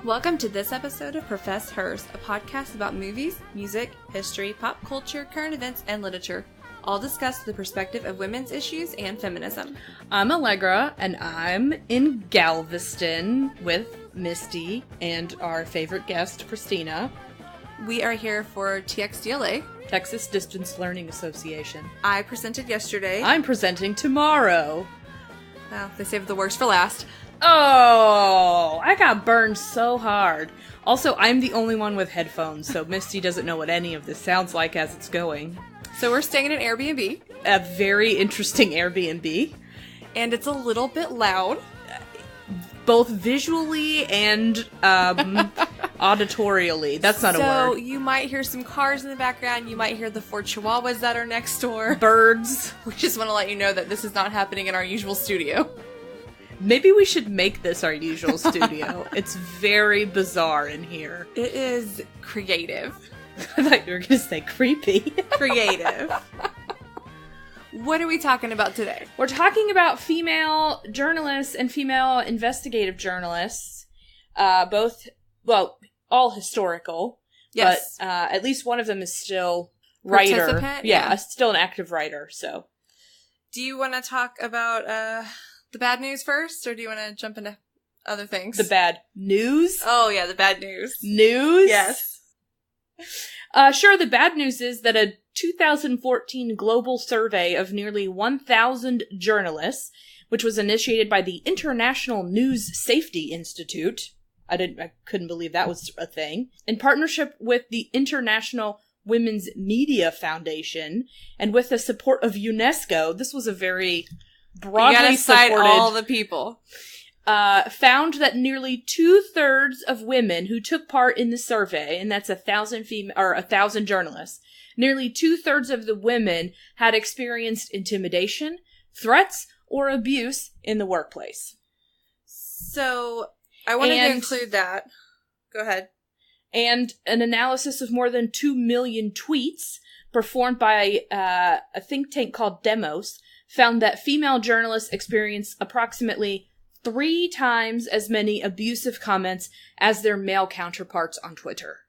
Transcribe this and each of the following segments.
Welcome to this episode of Profess Hers, a podcast about movies, music, history, pop culture, current events, and literature, all discussed through the perspective of women's issues and feminism. I'm Allegra, and I'm in Galveston with Misty and our favorite guest, Christina. We are here for TXDLA, Texas Distance Learning Association. I presented yesterday. I'm presenting tomorrow. Wow, they saved the worst for last. Oh, I got burned so hard. Also, I'm the only one with headphones, so Misty doesn't know what any of this sounds like as it's going. So we're staying in an Airbnb. A very interesting Airbnb. And it's a little bit loud. Both visually and auditorially. That's not a word. So you might hear some cars in the background. You might hear the 4 chihuahuas that are next door. Birds. We just want to let you know that this is not happening in our usual studio. Maybe we should make this our usual studio. It's very bizarre in here. It is creative. I thought you were going to say creepy. Creative. What are we talking about today? We're talking about female journalists and female investigative journalists. Both, well, all historical. Yes. But at least one of them is still writer. Participant? Yeah, still an active writer, so. Do you want to talk about the bad news first, or do you want to jump into other things? The bad news? Oh, yeah, the bad news. News? Yes. Sure, the bad news is that a 2014 global survey of nearly 1,000 journalists, which was initiated by the International News Safety Institute, I couldn't believe that was a thing, in partnership with the International Women's Media Foundation, and with the support of UNESCO, this was a very broadly supported, all the people. Found that nearly 2/3 of women who took part in the survey, and that's 1,000 journalists, nearly 2/3 of the women had experienced intimidation, threats, or abuse in the workplace. So, I wanted to include that. Go ahead. And an analysis of more than 2 million tweets performed by a think tank called Demos found that female journalists experience approximately 3 times as many abusive comments as their male counterparts on Twitter.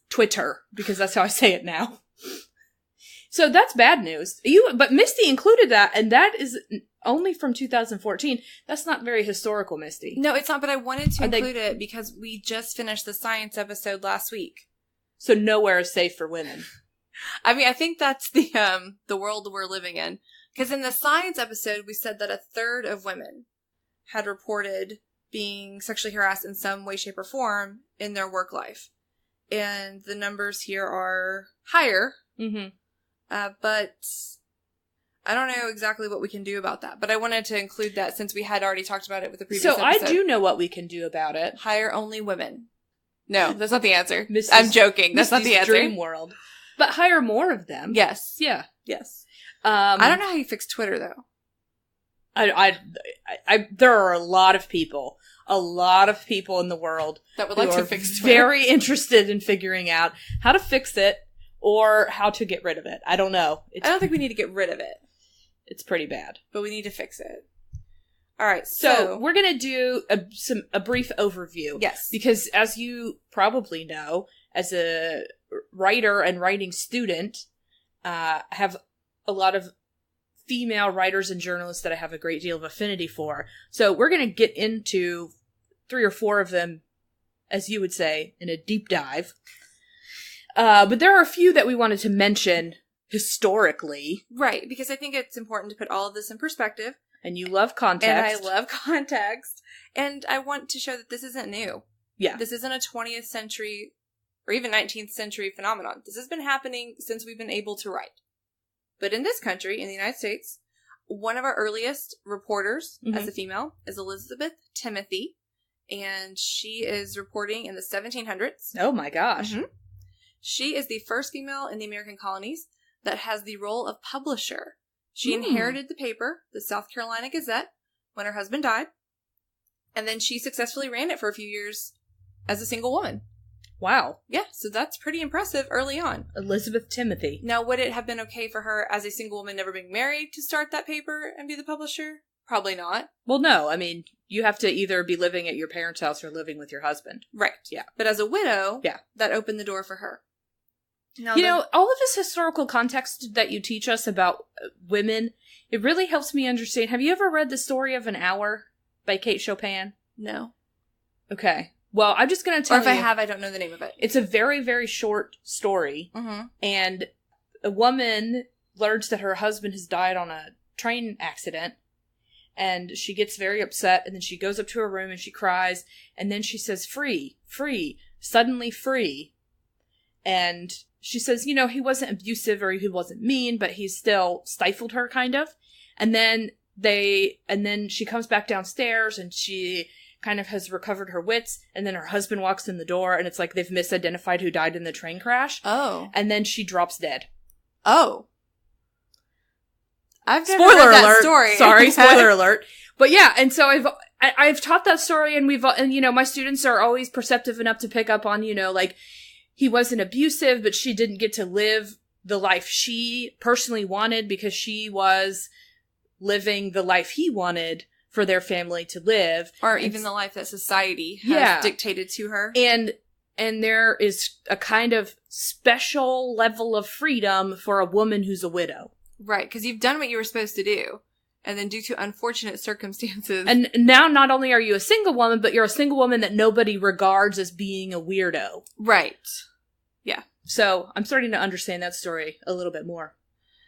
Twitter, because that's how I say it now. So that's bad news. But Misty included that, and that is only from 2014. That's not very historical, Misty. No, it's not, but I wanted to include it because we just finished the science episode last week. So nowhere is safe for women. I mean, I think that's the world we're living in. Because in the science episode, we said that 1/3 of women had reported being sexually harassed in some way, shape, or form in their work life. And the numbers here are higher. Mm-hmm. But I don't know exactly what we can do about that. But I wanted to include that since we had already talked about it with the previous episode. I do know what we can do about it. Hire only women. No, that's not the answer. I'm joking. That's not the answer. Dream world. But hire more of them. Yes. Yeah. Yes. I don't know how you fix Twitter, though. There are a lot of people in the world that would like to fix Twitter. Very interested in figuring out how to fix it or how to get rid of it. I don't know. I don't think we need to get rid of it. It's pretty bad. But we need to fix it. All right, so we're going to do a brief overview. Yes. Because as you probably know, as a writer and writing student, I have a lot of female writers and journalists that I have a great deal of affinity for. So we're going to get into 3 or 4 of them, as you would say, in a deep dive. But there are a few that we wanted to mention historically. Right, because I think it's important to put all of this in perspective. And you love context. And I love context. And I want to show that this isn't new. Yeah. This isn't a 20th century or even 19th century phenomenon. This has been happening since we've been able to write. But in this country, in the United States, one of our earliest reporters as a female is Elizabeth Timothy. And she is reporting in the 1700s. Oh my gosh. Mm-hmm. She is the first female in the American colonies that has the role of publisher. She inherited the paper, the South Carolina Gazette, when her husband died. And then she successfully ran it for a few years as a single woman. Wow. Yeah, so that's pretty impressive early on. Elizabeth Timothy. Now, would it have been okay for her as a single woman never being married to start that paper and be the publisher? Probably not. Well, no. I mean, you have to either be living at your parents' house or living with your husband. Right. Yeah. But as a widow, yeah, that opened the door for her. Now, you know, all of this historical context that you teach us about women, it really helps me understand. Have you ever read The Story of an Hour by Kate Chopin? No. Okay. Well, I'm just going to tell you. Or if I have, I don't know the name of it. It's a very, very short story. Mm-hmm. And a woman learns that her husband has died on a train accident. And she gets very upset. And then she goes up to her room and she cries. And then she says, free, free, suddenly free. And she says, you know, he wasn't abusive or he wasn't mean, but he still stifled her, kind of. And then she comes back downstairs and she kind of has recovered her wits. And then her husband walks in the door and it's like they've misidentified who died in the train crash. Oh. And then she drops dead. Oh. I've never spoiler heard that alert. story. Sorry, spoiler alert. But yeah, and so I've taught that story and you know, my students are always perceptive enough to pick up on, you know, like, he wasn't abusive, but she didn't get to live the life she personally wanted because she was living the life he wanted for their family to live. Or even the life that society has dictated to her. And there is a kind of special level of freedom for a woman who's a widow. Right, because you've done what you were supposed to do. And then due to unfortunate circumstances. And now not only are you a single woman, but you're a single woman that nobody regards as being a weirdo. Right. Yeah. So I'm starting to understand that story a little bit more.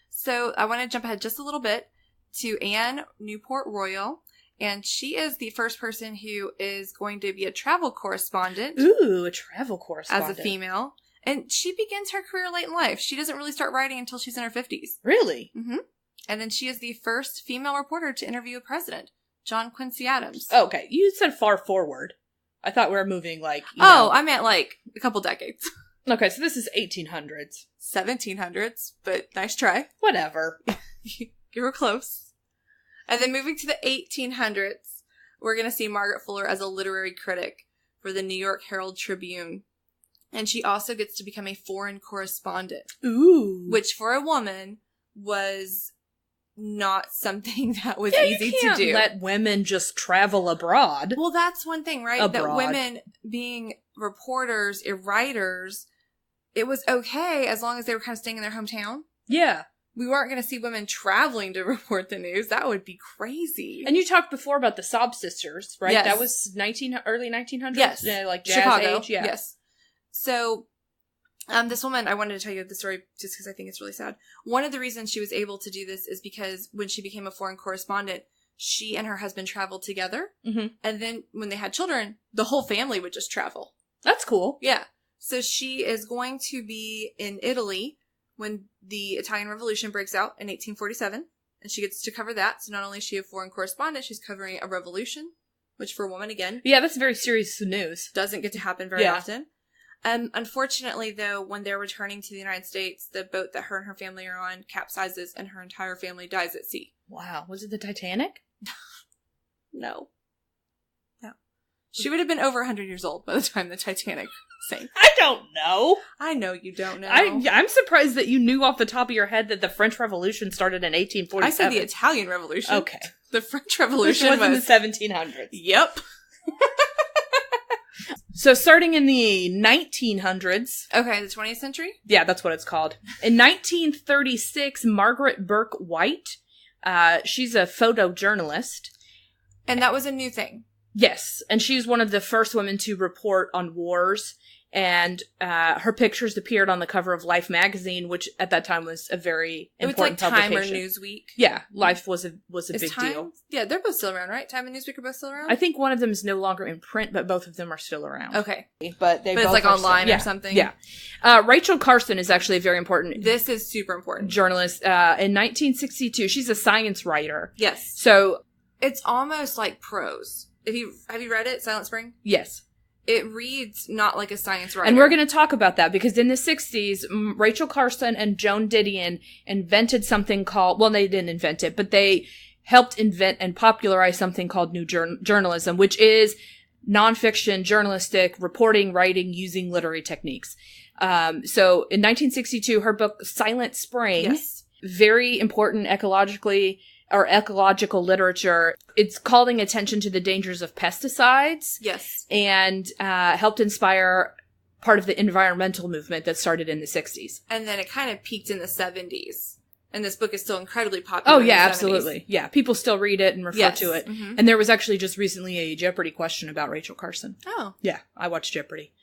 So I want to jump ahead just a little bit to Anne Newport Royal. And she is the first person who is going to be a travel correspondent. Ooh, a travel correspondent. As a female. And she begins her career late in life. She doesn't really start writing until she's in her 50s. Really? Mm-hmm. And then she is the first female reporter to interview a president, John Quincy Adams. Oh, okay. You said far forward. I thought we were moving like, you know. I meant like a couple decades. Okay, so this is 1800s. 1700s, but nice try. Whatever. You were close. And then moving to the 1800s, we're going to see Margaret Fuller as a literary critic for the New York Herald Tribune. And she also gets to become a foreign correspondent. Ooh. Which for a woman was not something that was easy to do. Let women just travel abroad. Well, that's one thing, right? Abroad. That women being reporters, writers, it was okay as long as they were kind of staying in their hometown. Yeah. We weren't going to see women traveling to report the news. That would be crazy. And you talked before about the Sob sisters, right? Yes. That was early 1900s? Yes. Like jazz Chicago. age? Yeah. Yes. So, this woman, I wanted to tell you the story just because I think it's really sad. One of the reasons she was able to do this is because when she became a foreign correspondent, she and her husband traveled together. Mm-hmm. And then when they had children, the whole family would just travel. That's cool. Yeah. So she is going to be in Italy when the Italian Revolution breaks out in 1847. And she gets to cover that. So not only is she a foreign correspondent, she's covering a revolution, which for a woman, again. Yeah, that's very serious news. Doesn't get to happen very often. Unfortunately, though, when they're returning to the United States, the boat that her and her family are on capsizes and her entire family dies at sea. Wow. Was it the Titanic? No. She would have been over 100 years old by the time the Titanic sank. I don't know. I know you don't know. I'm surprised that you knew off the top of your head that the French Revolution started in 1847. I said the Italian Revolution. Okay. The French Revolution was in the 1700s. Yep. So starting in the 1900s. Okay, the 20th century? Yeah, that's what it's called. In 1936, Margaret Burke White, she's a photojournalist. And that was a new thing. Yes, and she's one of the first women to report on wars, and her pictures appeared on the cover of Life magazine, which at that time was a very important publication. Time or Newsweek. Yeah, Life was a big Time? deal. Yeah, they're both still around, right? Time and Newsweek are both still around? I think one of them is no longer in print, but both of them are still around. Okay. But it's like online or something? Yeah. Rachel Carson is actually a very important... This is super important. ...journalist. In 1962, she's a science writer. Yes. So... It's almost like prose. Have you read it, Silent Spring? Yes. It reads not like a science writer. And we're going to talk about that because in the 60s, Rachel Carson and Joan Didion invented something called... Well, they didn't invent it, but they helped invent and popularize something called New Journalism, which is nonfiction, journalistic, reporting, writing, using literary techniques. So in 1962, her book Silent Spring very important ecological literature. It's calling attention to the dangers of pesticides. Yes. And helped inspire part of the environmental movement that started in the 60s. And then it kind of peaked in the 70s. And this book is still incredibly popular. Oh, yeah, absolutely. Yeah, people still read it and refer to it. Mm-hmm. And there was actually just recently a Jeopardy question about Rachel Carson. Oh. Yeah, I watched Jeopardy.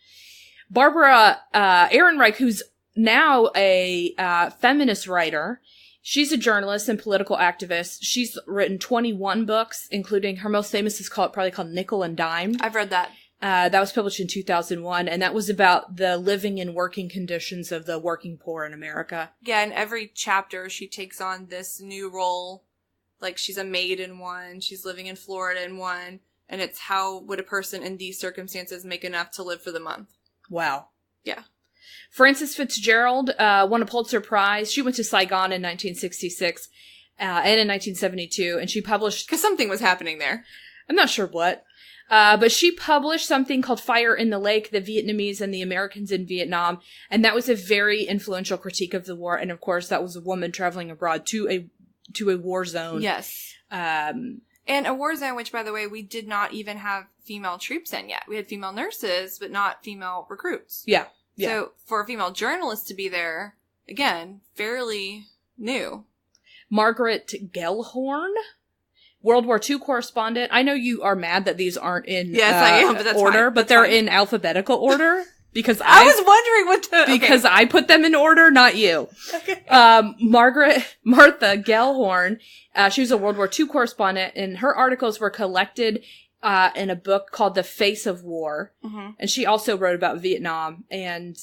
Barbara Ehrenreich, who's now a feminist writer, she's a journalist and political activist. She's written 21 books, including her most famous is probably called Nickel and Dime. I've read that. That was published in 2001, and that was about the living and working conditions of the working poor in America. Yeah, in every chapter, she takes on this new role. Like, she's a maid in one, she's living in Florida in one, and it's how would a person in these circumstances make enough to live for the month. Wow. Yeah. Frances Fitzgerald won a Pulitzer Prize. She went to Saigon in 1966 and in 1972, and she published... Because something was happening there. I'm not sure what. But she published something called Fire in the Lake, the Vietnamese and the Americans in Vietnam. And that was a very influential critique of the war. And of course, that was a woman traveling abroad to a war zone. Yes. And a war zone, which, by the way, we did not even have female troops in yet. We had female nurses, but not female recruits. Yeah. Yeah. So for a female journalist to be there, again, fairly new. Margaret Gellhorn, World War II correspondent. I know you are mad that these aren't in I am, but that's order, fine. but they're in alphabetical order because I was wondering what to... Because I put them in order, not you. Okay. Martha Gellhorn, she was a World War II correspondent, and her articles were collected in a book called The Face of War. Mm-hmm. And she also wrote about Vietnam and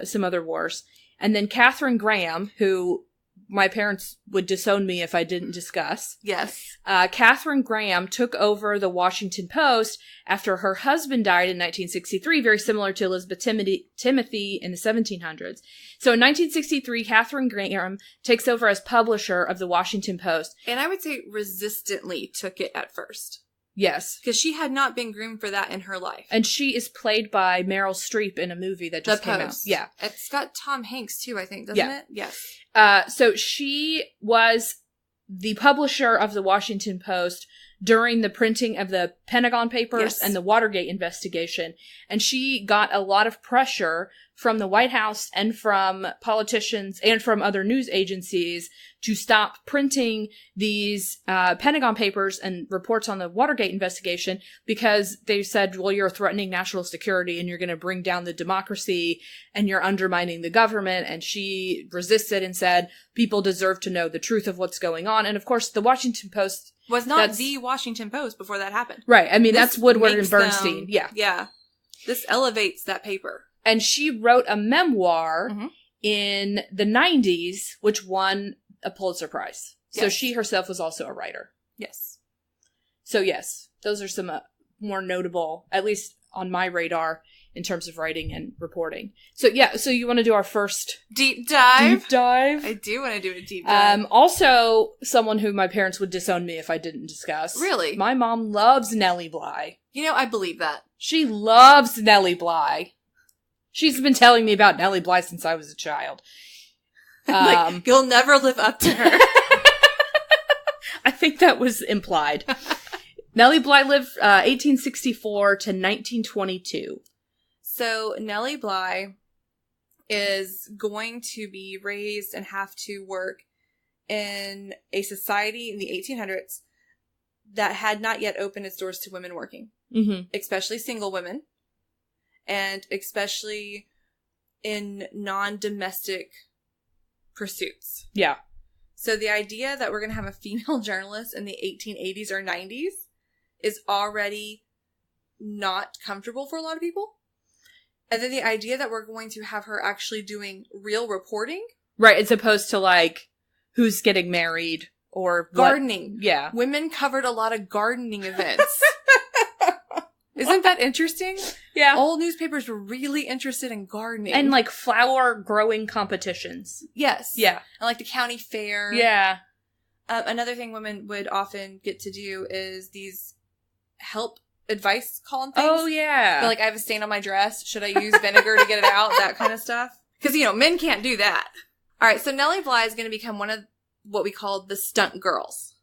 some other wars. And then Katherine Graham, who my parents would disown me if I didn't discuss. Yes. Katherine Graham took over the Washington Post after her husband died in 1963, very similar to Elizabeth Timothy in the 1700s. So in 1963, Katherine Graham takes over as publisher of the Washington Post. And I would say resistantly took it at first. Yes. Because she had not been groomed for that in her life. And she is played by Meryl Streep in a movie that just came out. Yeah. It's got Tom Hanks, too, I think, doesn't it? Yes. So she was the publisher of the Washington Post during the printing of the Pentagon Papers and the Watergate investigation. And she got a lot of pressure from the White House and from politicians and from other news agencies to stop printing these Pentagon Papers and reports on the Watergate investigation because they said, well, you're threatening national security and you're going to bring down the democracy and you're undermining the government. And she resisted and said, people deserve to know the truth of what's going on. And of course, the Washington Post was not the Washington Post before that happened. Right. I mean, that's Woodward and Bernstein. Yeah. This elevates that paper. And she wrote a memoir in the 90s, which won a Pulitzer Prize. Yes. So she herself was also a writer. Yes. So yes, those are some more notable, at least on my radar, in terms of writing and reporting. So yeah, so you want to do our first deep dive? Deep dive? I do want to do a deep dive. Also, someone who my parents would disown me if I didn't discuss. Really? My mom loves Nelly Bly. You know, I believe that. She loves Nelly Bly. She's been telling me about Nelly Bly since I was a child. Like, you'll never live up to her. I think that was implied. Nelly Bly lived 1864 to 1922. So Nelly Bly is going to be raised and have to work in a society in the 1800s that had not yet opened its doors to women working, especially single women. And especially in non-domestic pursuits. Yeah. So the idea that we're going to have a female journalist in the 1880s or 90s is already not comfortable for a lot of people. And then the idea that we're going to have her actually doing real reporting. Right, as opposed to like who's getting married or gardening. What? Yeah. Women covered a lot of gardening events. Isn't that interesting? Yeah. Old newspapers were really interested in gardening. And like flower growing competitions. Yes. Yeah. And like the county fair. Yeah. Another thing women would often get to do is these help advice column things. Oh, yeah. But like, I have a stain on my dress. Should I use vinegar to get it out? That kind of stuff. Because, you know, men can't do that. All right. So Nelly Bly is going to become one of what we call the stunt girls.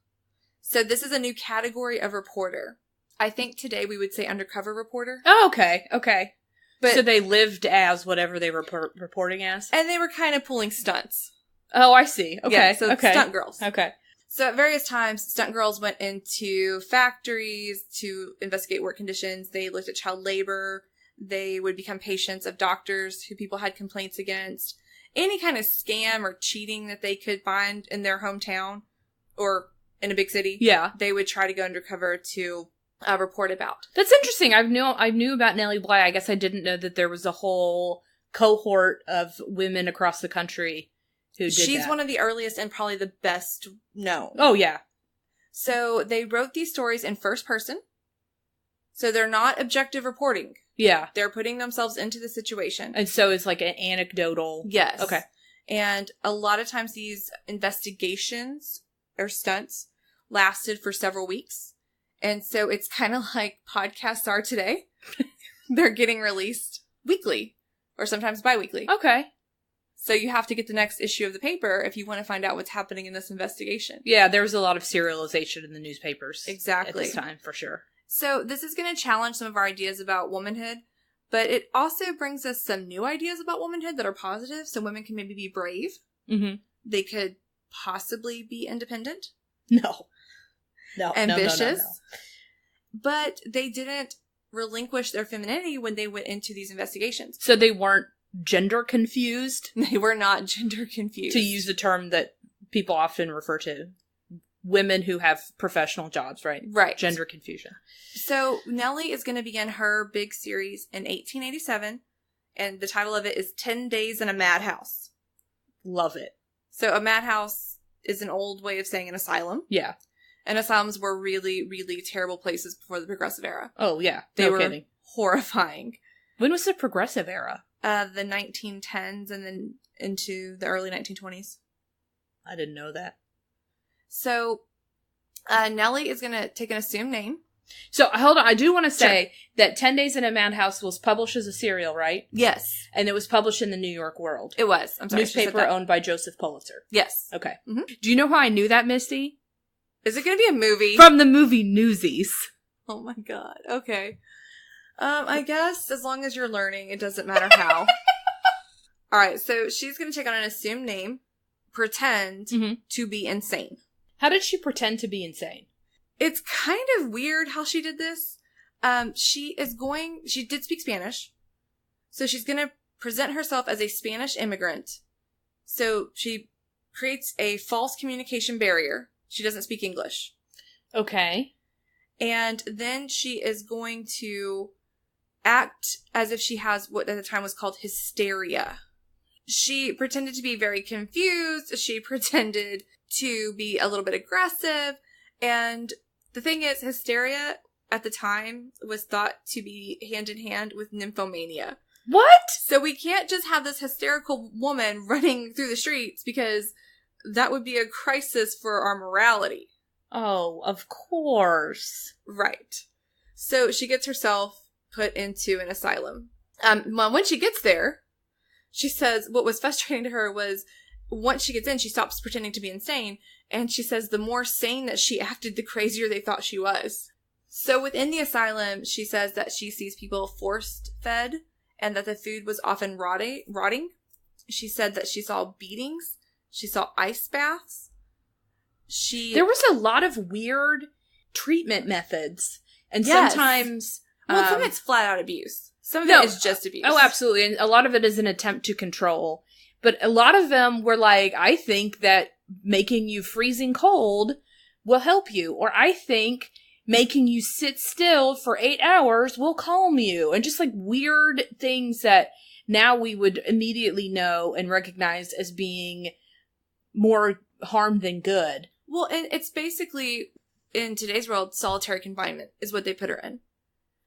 So this is a new category of reporter. I think today we would say undercover reporter. Oh, okay. Okay. But, so they lived as whatever they were reporting as? And they were kind of pulling stunts. Oh, I see. Okay. Yeah, so okay. stunt girls. Okay. So at various times, stunt girls went into factories to investigate work conditions. They looked at child labor. They would become patients of doctors who people had complaints against. Any kind of scam or cheating that they could find in their hometown or in a big city. Yeah. They would try to go undercover to report about. That's interesting. I knew about Nelly Bly. I guess I didn't know that there was a whole cohort of women across the country who did She's that. one of the earliest and probably the best known. Oh, yeah. So they wrote these stories in first person. So they're not objective reporting. Yeah. They're putting themselves into the situation. And so it's like an anecdotal. Yes. Okay. And a lot of times these investigations or stunts lasted for several weeks. And so it's kind of like podcasts are today. They're getting released weekly or sometimes bi-weekly. Okay. So you have to get the next issue of the paper if you want to find out what's happening in this investigation. Yeah, there was a lot of serialization in the newspapers. Exactly. At this time, for sure. So this is going to challenge some of our ideas about womanhood, but it also brings us some new ideas about womanhood that are positive. So women can maybe be brave. Mm-hmm. They could possibly be independent. No. Ambitious. No. But they didn't relinquish their femininity when they went into these investigations. So they weren't gender confused? They were not gender confused. To use the term that people often refer to. Women who have professional jobs, right? Right. Gender confusion. So Nelly is going to begin her big series in 1887, and the title of it is 10 Days in a Madhouse. Love it. So a madhouse is an old way of saying an asylum. Yeah. And asylums were really, really terrible places before the Progressive Era. Oh, yeah. They no were kidding. horrifying. When was the Progressive Era? The 1910s and then into the early 1920s. I didn't know that. So, Nelly is going to take an assumed name. So, hold on. I do want to say that 10 Days in a Madhouse was published as a serial, right? Yes. And it was published in the New York World. It was. I'm sorry. Newspaper owned by Joseph Pulitzer. Yes. Okay. Mm-hmm. Do you know how I knew that, Misty? Is it going to be a movie? From the movie Newsies. Oh my god. Okay. I guess as long as you're learning, it doesn't matter how. Alright, so she's going to take on an assumed name, pretend to be insane. How did she pretend to be insane? It's kind of weird how she did this. She did speak Spanish. So she's going to present herself as a Spanish immigrant. So she creates a false communication barrier. She doesn't speak English. Okay. And then she is going to act as if she has what at the time was called hysteria. She pretended to be very confused. She pretended to be a little bit aggressive. And the thing is, hysteria at the time was thought to be hand in hand with nymphomania. What? So we can't just have this hysterical woman running through the streets because that would be a crisis for our morality. Oh, of course. Right. So she gets herself put into an asylum. When she gets there, she says what was frustrating to her was once she gets in, she stops pretending to be insane. And she says the more sane that she acted, the crazier they thought she was. So within the asylum, she says that she sees people forced fed and that the food was often rotting. She said that she saw beatings. She saw ice baths. There was a lot of weird treatment methods. And sometimes... Well, some of it's flat out abuse. Some of it is just abuse. Oh, absolutely. And a lot of it is an attempt to control. But a lot of them were like, I think that making you freezing cold will help you. Or I think making you sit still for 8 hours will calm you. And just like weird things that now we would immediately know and recognize as being more harm than good. Well, and it's basically, in today's world, solitary confinement is what they put her in.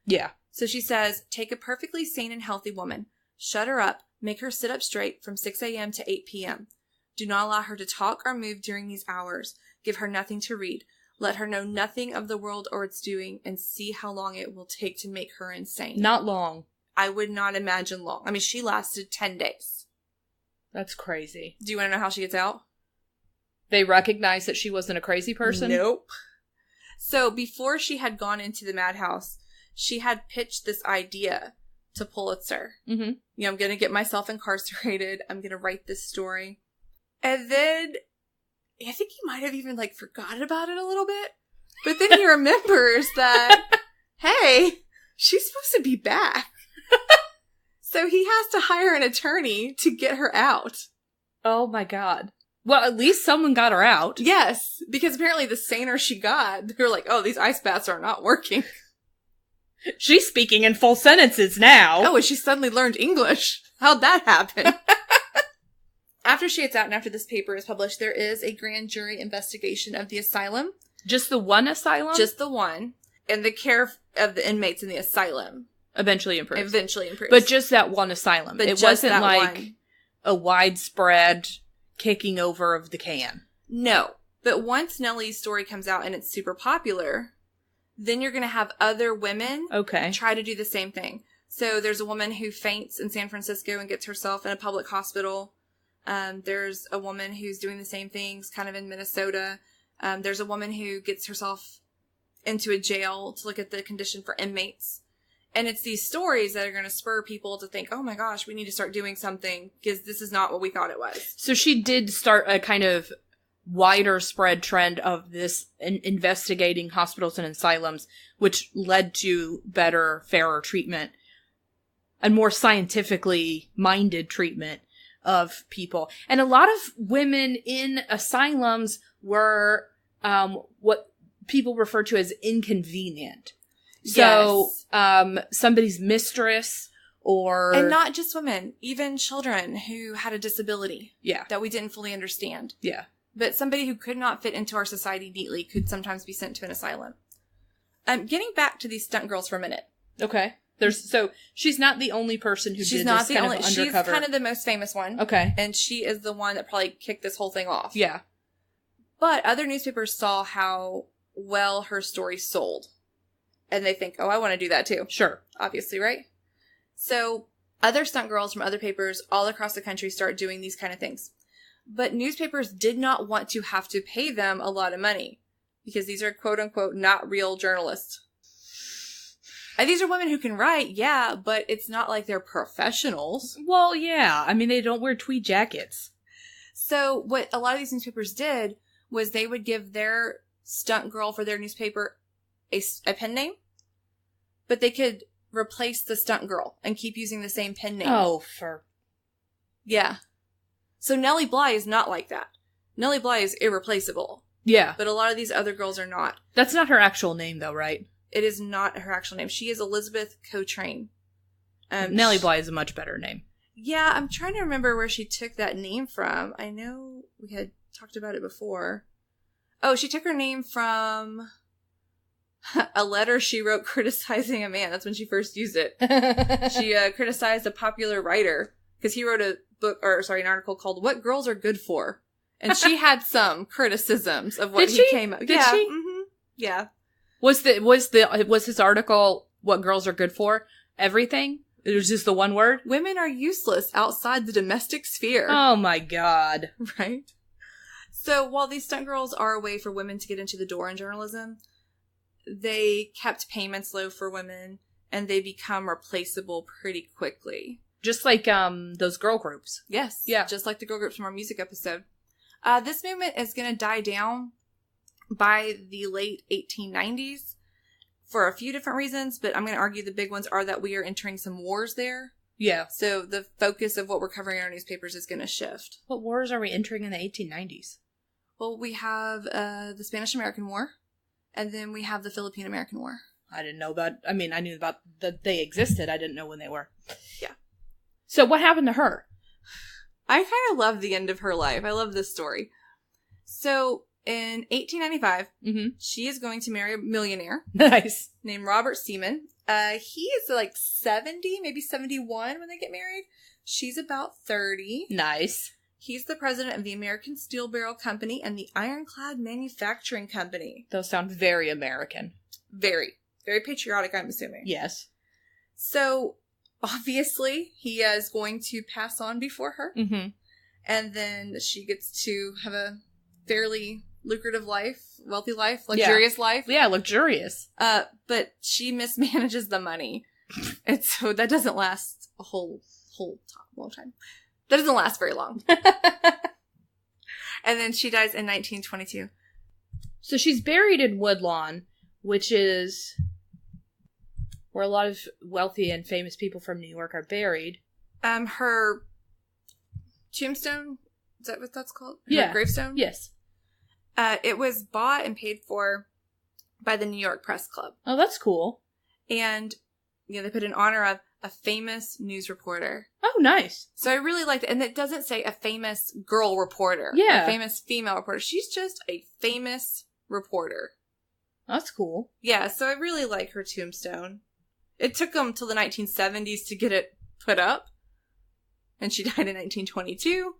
Yeah. So she says, take a perfectly sane and healthy woman, shut her up, make her sit up straight from 6 a.m. to 8 p.m. Do not allow her to talk or move during these hours. Give her nothing to read. Let her know nothing of the world or its doing and see how long it will take to make her insane. Not long. I would not imagine long. I mean, she lasted 10 days. That's crazy. Do you want to know how she gets out? They recognized that she wasn't a crazy person? Nope. So before she had gone into the madhouse, she had pitched this idea to Pulitzer. Mm-hmm. You know, I'm going to get myself incarcerated. I'm going to write this story. And then I think he might have even like forgotten about it a little bit. But then he remembers that, hey, she's supposed to be back. So he has to hire an attorney to get her out. Oh my God. Well, at least someone got her out. Yes, because apparently the saner she got, they were like, oh, these ice baths are not working. She's speaking in full sentences now. Oh, and she suddenly learned English. How'd that happen? After she gets out and after this paper is published, there is a grand jury investigation of the asylum. Just the one asylum? Just the one. And the care of the inmates in the asylum. Eventually improves. But just that one asylum. But it wasn't like a widespread kicking over of the can. No. But once Nelly's story comes out and it's super popular, then you're going to have other women try to do the same thing. So there's a woman who faints in San Francisco and gets herself in a public hospital. There's a woman who's doing the same things kind of in Minnesota. There's a woman who gets herself into a jail to look at the condition for inmates. And it's these stories that are going to spur people to think, oh my gosh, we need to start doing something because this is not what we thought it was. So she did start a kind of wider spread trend of this investigating hospitals and asylums, which led to better, fairer treatment and more scientifically minded treatment of people. And a lot of women in asylums were what people refer to as inconvenient. So, somebody's mistress or... And not just women, even children who had a disability. Yeah. That we didn't fully understand. Yeah. But somebody who could not fit into our society neatly could sometimes be sent to an asylum. Getting back to these stunt girls for a minute. Okay. So she's not the only person who did this kind of undercover. She's kind of the most famous one. Okay. And she is the one that probably kicked this whole thing off. Yeah. But other newspapers saw how well her story sold. And they think, oh, I want to do that too. Sure. Obviously, right? So other stunt girls from other papers all across the country start doing these kind of things. But newspapers did not want to have to pay them a lot of money. Because these are quote-unquote not real journalists. And these are women who can write, yeah, but it's not like they're professionals. Well, yeah. I mean, they don't wear tweed jackets. So what a lot of these newspapers did was they would give their stunt girl for their newspaper a pen name. But they could replace the stunt girl and keep using the same pen name. Oh, Yeah. So Nelly Bly is not like that. Nelly Bly is irreplaceable. Yeah. But a lot of these other girls are not. That's not her actual name, though, right? It is not her actual name. She is Elizabeth Cotrain. Nelly Bly is a much better name. Yeah, I'm trying to remember where she took that name from. I know we had talked about it before. Oh, she took her name from a letter she wrote criticizing a man. That's when she first used it. She criticized a popular writer because he wrote an article called "What Girls Are Good For," and she had some criticisms of what he came up. Did she? Mm-hmm. Yeah. Was his article "What Girls Are Good For"? Everything? It was just the one word? Women are useless outside the domestic sphere. Oh my God. Right? So while these stunt girls are a way for women to get into the door in journalism, they kept payments low for women, and they become replaceable pretty quickly. Just like those girl groups. Yes. Yeah. Just like the girl groups from our music episode. This movement is going to die down by the late 1890s for a few different reasons, but I'm going to argue the big ones are that we are entering some wars there. Yeah. So the focus of what we're covering in our newspapers is going to shift. What wars are we entering in the 1890s? Well, we have the Spanish-American War, and then we have the Philippine-American War. I didn't know about, I knew about that they existed. I didn't know when they were. Yeah. So what happened to her? I kind of love the end of her life. I love this story. So in 1895, she is going to marry a millionaire. Nice. Named Robert Seaman. He is like 70, maybe 71 when they get married. She's about 30. Nice. He's the president of the American Steel Barrel Company and the Ironclad Manufacturing Company. Those sound very American. Very. Very patriotic, I'm assuming. Yes. So, obviously, he is going to pass on before her. Mm-hmm. And then she gets to have a fairly lucrative life, wealthy life, luxurious life. Yeah, luxurious. But she mismanages the money. And so that doesn't last a long time. That doesn't last very long. And then she dies in 1922. So she's buried in Woodlawn, which is where a lot of wealthy and famous people from New York are buried. Her tombstone, is that what that's called? Her gravestone? Yes. It was bought and paid for by the New York Press Club. Oh, that's cool. And, they put in honor of a famous news reporter. Oh, nice. So I really liked it. And it doesn't say a famous girl reporter. Yeah. A famous female reporter. She's just a famous reporter. That's cool. Yeah, so I really like her tombstone. It took them till the 1970s to get it put up. And she died in 1922.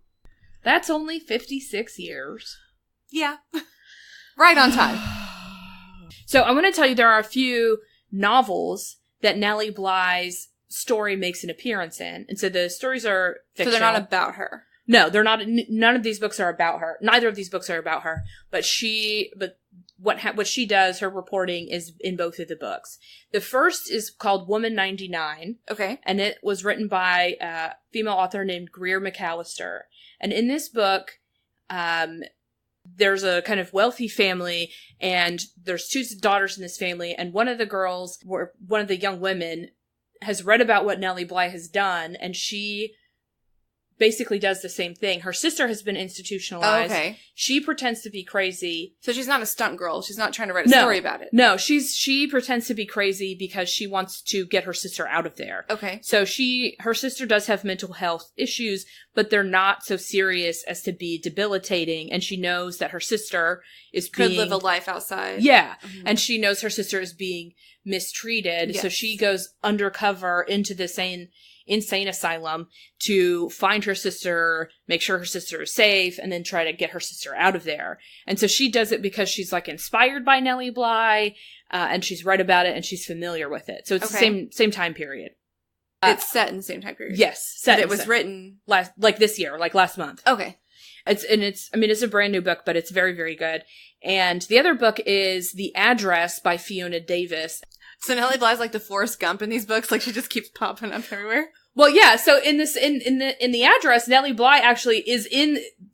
That's only 56 years. Yeah. Right on time. So I want to tell you there are a few novels that Nelly Bly's story makes an appearance in. And so the stories are fictional. So they're not about her. No, they're not. None of these books are about her. Neither of these books are about her. But what she does, her reporting is in both of the books. The first is called Woman 99. Okay. And it was written by a female author named Greer McAllister. And in this book, there's a kind of wealthy family, and there's two daughters in this family, and one of the young women has read about what Nelly Bly has done, and she basically does the same thing. Her sister has been institutionalized. Oh, okay. She pretends to be crazy. So she's not a stunt girl. She's not trying to write a story about it. No, she pretends to be crazy because she wants to get her sister out of there. Okay. So her sister does have mental health issues, but they're not so serious as to be debilitating. And she knows that her sister could live a life outside. Yeah. Mm-hmm. And she knows her sister is being mistreated. Yes. So she goes undercover into this insane asylum to find her sister, make sure her sister is safe, and then try to get her sister out of there. And so she does it because she's inspired by Nelly Bly, and she's read about it and she's familiar with it. So it's the same time period. It's set in the same time period. Yes, it was written this year, last month. Okay. It's a brand new book, but it's very, very good. And the other book is The Address by Fiona Davis. So Nelly Bly's like the Forrest Gump in these books, she just keeps popping up everywhere. Well, yeah. So in the address, Nelly Bly actually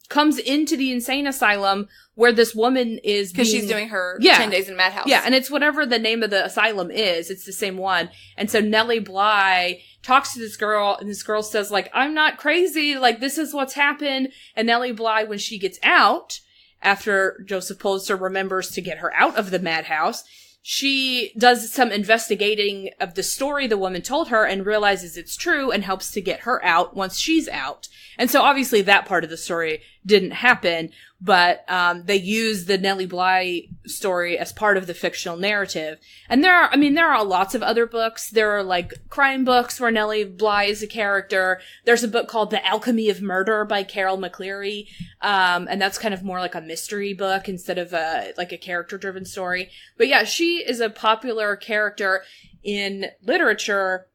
comes into the insane asylum where this woman is because she's doing her 10 Days in Madhouse. Yeah, and it's whatever the name of the asylum is. It's the same one. And so Nelly Bly talks to this girl, and this girl says I'm not crazy. This is what's happened. And Nelly Bly, when she gets out, after Joseph Pulitzer remembers to get her out of the madhouse, she does some investigating of the story the woman told her and realizes it's true and helps to get her out once she's out. And so obviously that part of the story didn't happen, but they use the Nelly Bly story as part of the fictional narrative. And there are lots of other books. There are crime books where Nelly Bly is a character. There's a book called The Alchemy of Murder by Carol McCleary. And that's kind of more like a mystery book instead of a character-driven story. But yeah, she is a popular character in literature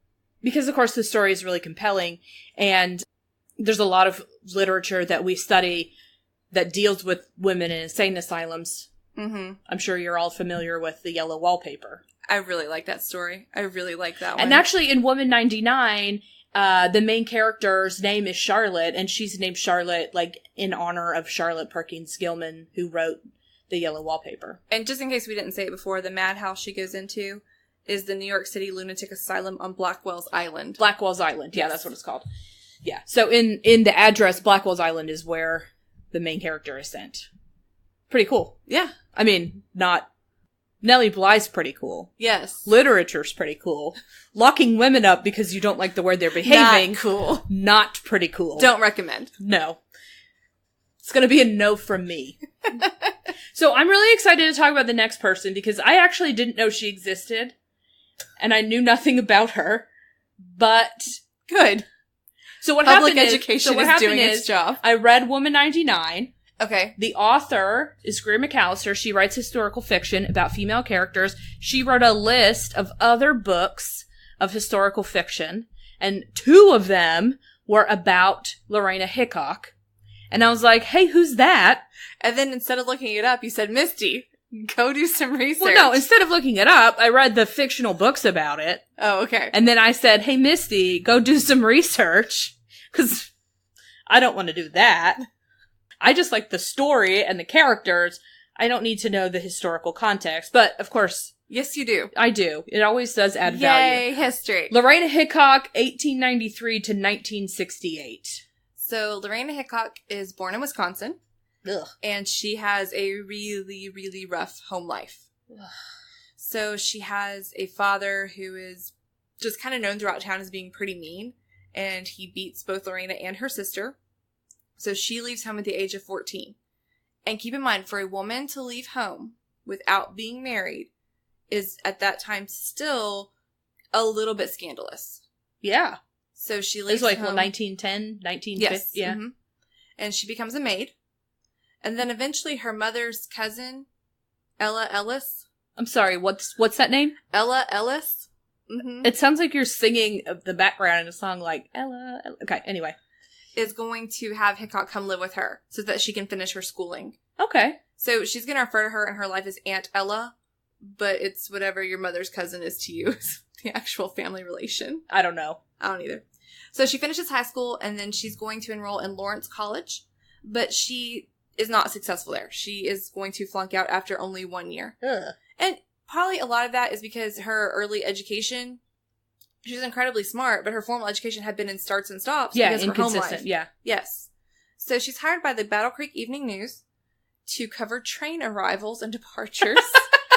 because, of course, the story is really compelling. And there's a lot of literature that we study that deals with women in insane asylums. Mm-hmm. I'm sure you're all familiar with The Yellow Wallpaper. I really like that story. I really like that one. And actually in Woman 99, the main character's name is Charlotte, and she's named Charlotte in honor of Charlotte Perkins Gilman, who wrote The Yellow Wallpaper. And just in case we didn't say it before, the madhouse she goes into is the New York City Lunatic Asylum on Blackwell's Island. Blackwell's Island. Yeah, that's what it's called. Yeah. So in the address, Blackwell's Island is where the main character is sent. Pretty cool. Yeah. Not Nelly Bly's pretty cool. Yes. Literature's pretty cool. Locking women up because you don't like the way they're behaving. Not cool. Not pretty cool. Don't recommend. No. It's gonna be a no from me. So I'm really excited to talk about the next person because I actually didn't know she existed. And I knew nothing about her. But good. So what Public happened education is doing its job. I read Woman 99. Okay. The author is Greer McAllister. She writes historical fiction about female characters. She wrote a list of other books of historical fiction, and 2 of them were about Lorena Hickok. And I was like, hey, who's that? And then instead of looking it up, you said, Misty, go do some research. Well, no, instead of looking it up, I read the fictional books about it. Oh, okay. And then I said, hey, Misty, go do some research. Because I don't want to do that. I just like the story and the characters. I don't need to know the historical context. But, of course... Yes, you do. I do. It always does add value. Yay, history. Lorena Hickok, 1893 to 1968. So, Lorena Hickok is born in Wisconsin. Ugh. And she has a really, really rough home life. Ugh. So, she has a father who is just kind of known throughout town as being pretty mean. And he beats both Lorena and her sister. So, she leaves home at the age of 14. And keep in mind, for a woman to leave home without being married is at that time still a little bit scandalous. Yeah. So she leaves home. It was like, home. 1910, 1950? Yes. Yeah. Mm-hmm. And she becomes a maid. And then eventually her mother's cousin, Ella Ellis. I'm sorry, what's that name? Ella Ellis. Mm-hmm. It sounds like you're singing the background in a song like Ella. Okay, anyway. Is going to have Hickok come live with her so that she can finish her schooling. Okay. So she's going to refer to her in her life as Aunt Ella. But it's whatever your mother's cousin is to you. The actual family relation. I don't know. I don't either. So she finishes high school, and then she's going to enroll in Lawrence College. But she is not successful there. She is going to flunk out after only 1 year. Ugh. And probably a lot of that is because her early education, she was incredibly smart, but her formal education had been in starts and stops. Yeah, because of her home inconsistent, life. yeah. Yes. So she's hired by the Battle Creek Evening News to cover train arrivals and departures.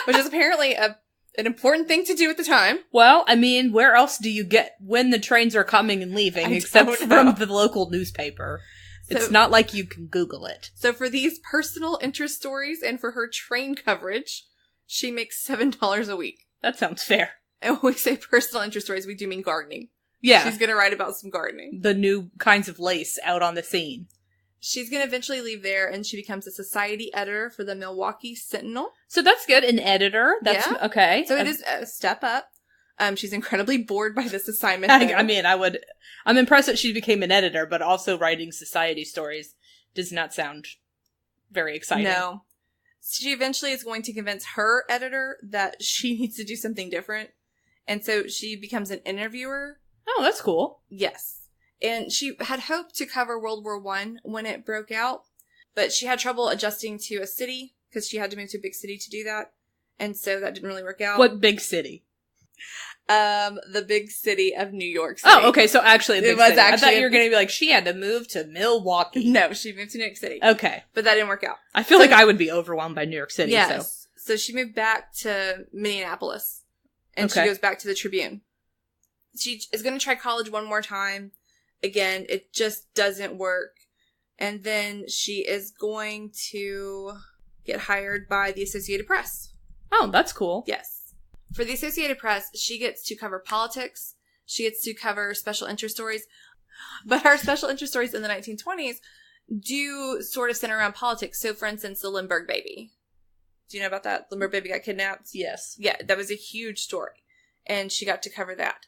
Which is apparently an important thing to do at the time. Well, I mean, where else do you get when the trains are coming and leaving except from the local newspaper? So, it's not like you can Google it. So for these personal interest stories and for her train coverage, she makes $7 a week. That sounds fair. And when we say personal interest stories, we do mean gardening. Yeah. She's going to write about some gardening. The new kinds of lace out on the scene. She's going to eventually leave there, and she becomes a society editor for the Milwaukee Sentinel. So that's good. An editor. That's okay. So it is a step up. She's incredibly bored by this assignment. I mean, I'm impressed that she became an editor, but also writing society stories does not sound very exciting. No. She eventually is going to convince her editor that she needs to do something different. And so she becomes an interviewer. Oh, that's cool. Yes. And she had hoped to cover World War I when it broke out, but she had trouble adjusting to a city because she had to move to a big city to do that. And so that didn't really work out. What big city? The big city of New York City. Oh, okay. So actually, it was actually. I thought you were going to be like, she had to move to Milwaukee. No, she moved to New York City. Okay. But that didn't work out. I feel like I would be overwhelmed by New York City. Yes. So she moved back to Minneapolis. And she goes back to the Tribune. She is going to try college one more time. Again, it just doesn't work. And then she is going to get hired by the Associated Press. Oh, that's cool. Yes. For the Associated Press, she gets to cover politics. She gets to cover special interest stories. But her special interest stories in the 1920s do sort of center around politics. So, for instance, the Lindbergh baby. Do you know about that? Lindbergh baby got kidnapped? Yes. Yeah, that was a huge story. And she got to cover that.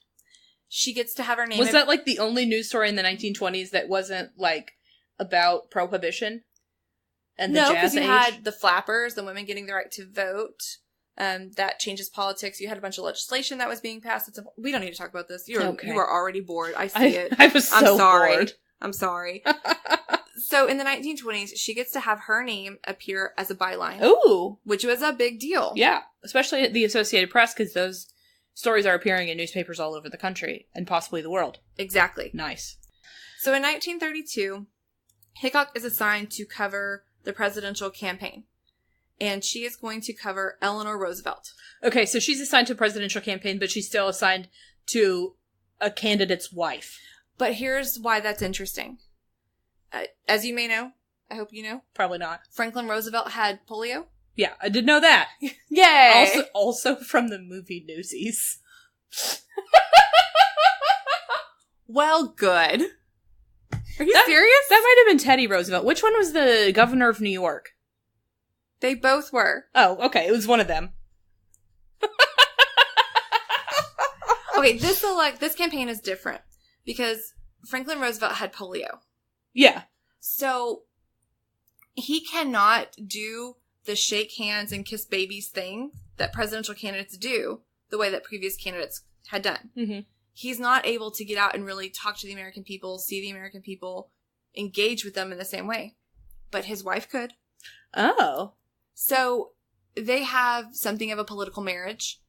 She gets to have her name. Was that like the only news story in the 1920s that wasn't like about prohibition and the jazz age? No, because you had the flappers, the women getting the right to vote. That changes politics. You had a bunch of legislation that was being passed. We don't need to talk about this. You are already bored. I see it. I was so bored. I'm sorry. So in the 1920s, she gets to have her name appear as a byline. Ooh. Which was a big deal. Yeah. Especially at the Associated Press, because those stories are appearing in newspapers all over the country and possibly the world. Exactly. Nice. So in 1932, Hickok is assigned to cover the presidential campaign. And she is going to cover Eleanor Roosevelt. Okay, so she's assigned to a presidential campaign, but she's still assigned to a candidate's wife. But here's why that's interesting. As you may know, I hope you know. Probably not. Franklin Roosevelt had polio. Yeah, I did know that. Yay! Also from the movie Newsies. Well, good. Are you serious? That might have been Teddy Roosevelt. Which one was the governor of New York? They both were. Oh, okay. It was one of them. Okay, this campaign is different because Franklin Roosevelt had polio. Yeah. So he cannot do the shake hands and kiss babies thing that presidential candidates do the way that previous candidates had done. Mm-hmm. He's not able to get out and really talk to the American people, see the American people, engage with them in the same way. But his wife could. Oh. So they have something of a political marriage,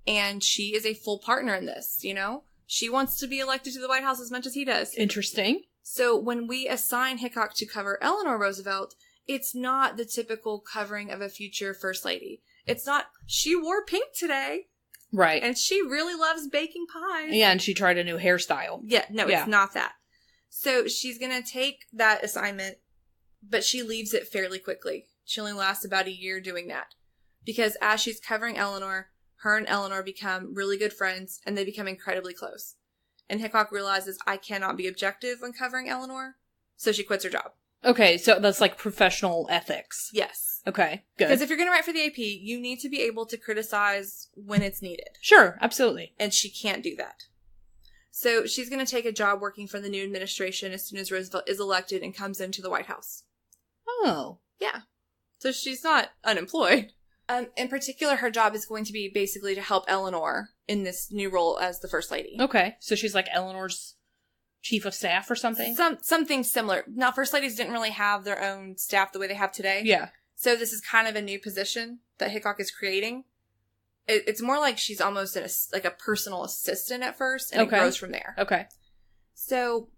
and she is a full partner in this, you know? She wants to be elected to the White House as much as he does. Interesting. So when we assign Hickok to cover Eleanor Roosevelt, it's not the typical covering of a future first lady. It's not, she wore pink today. Right. And she really loves baking pies. Yeah, and she tried a new hairstyle. Yeah, no, it's not that. So she's going to take that assignment, but she leaves it fairly quickly. She only lasts about a year doing that. Because as she's covering Eleanor, her and Eleanor become really good friends, and they become incredibly close. And Hickok realizes, I cannot be objective when covering Eleanor, so she quits her job. Okay, so that's like professional ethics. Yes. Okay, good. Because if you're going to write for the AP, you need to be able to criticize when it's needed. Sure, absolutely. And she can't do that. So she's going to take a job working for the new administration as soon as Roosevelt is elected and comes into the White House. Oh. Yeah. So she's not unemployed. In particular, her job is going to be basically to help Eleanor in this new role as the First Lady. Okay, so she's like Eleanor's chief of staff or something? Something similar. Now, First Ladies didn't really have their own staff the way they have today. Yeah. So this is kind of a new position that Hickok is creating. It's more like she's almost like a personal assistant at first, and it grows from there. Okay. So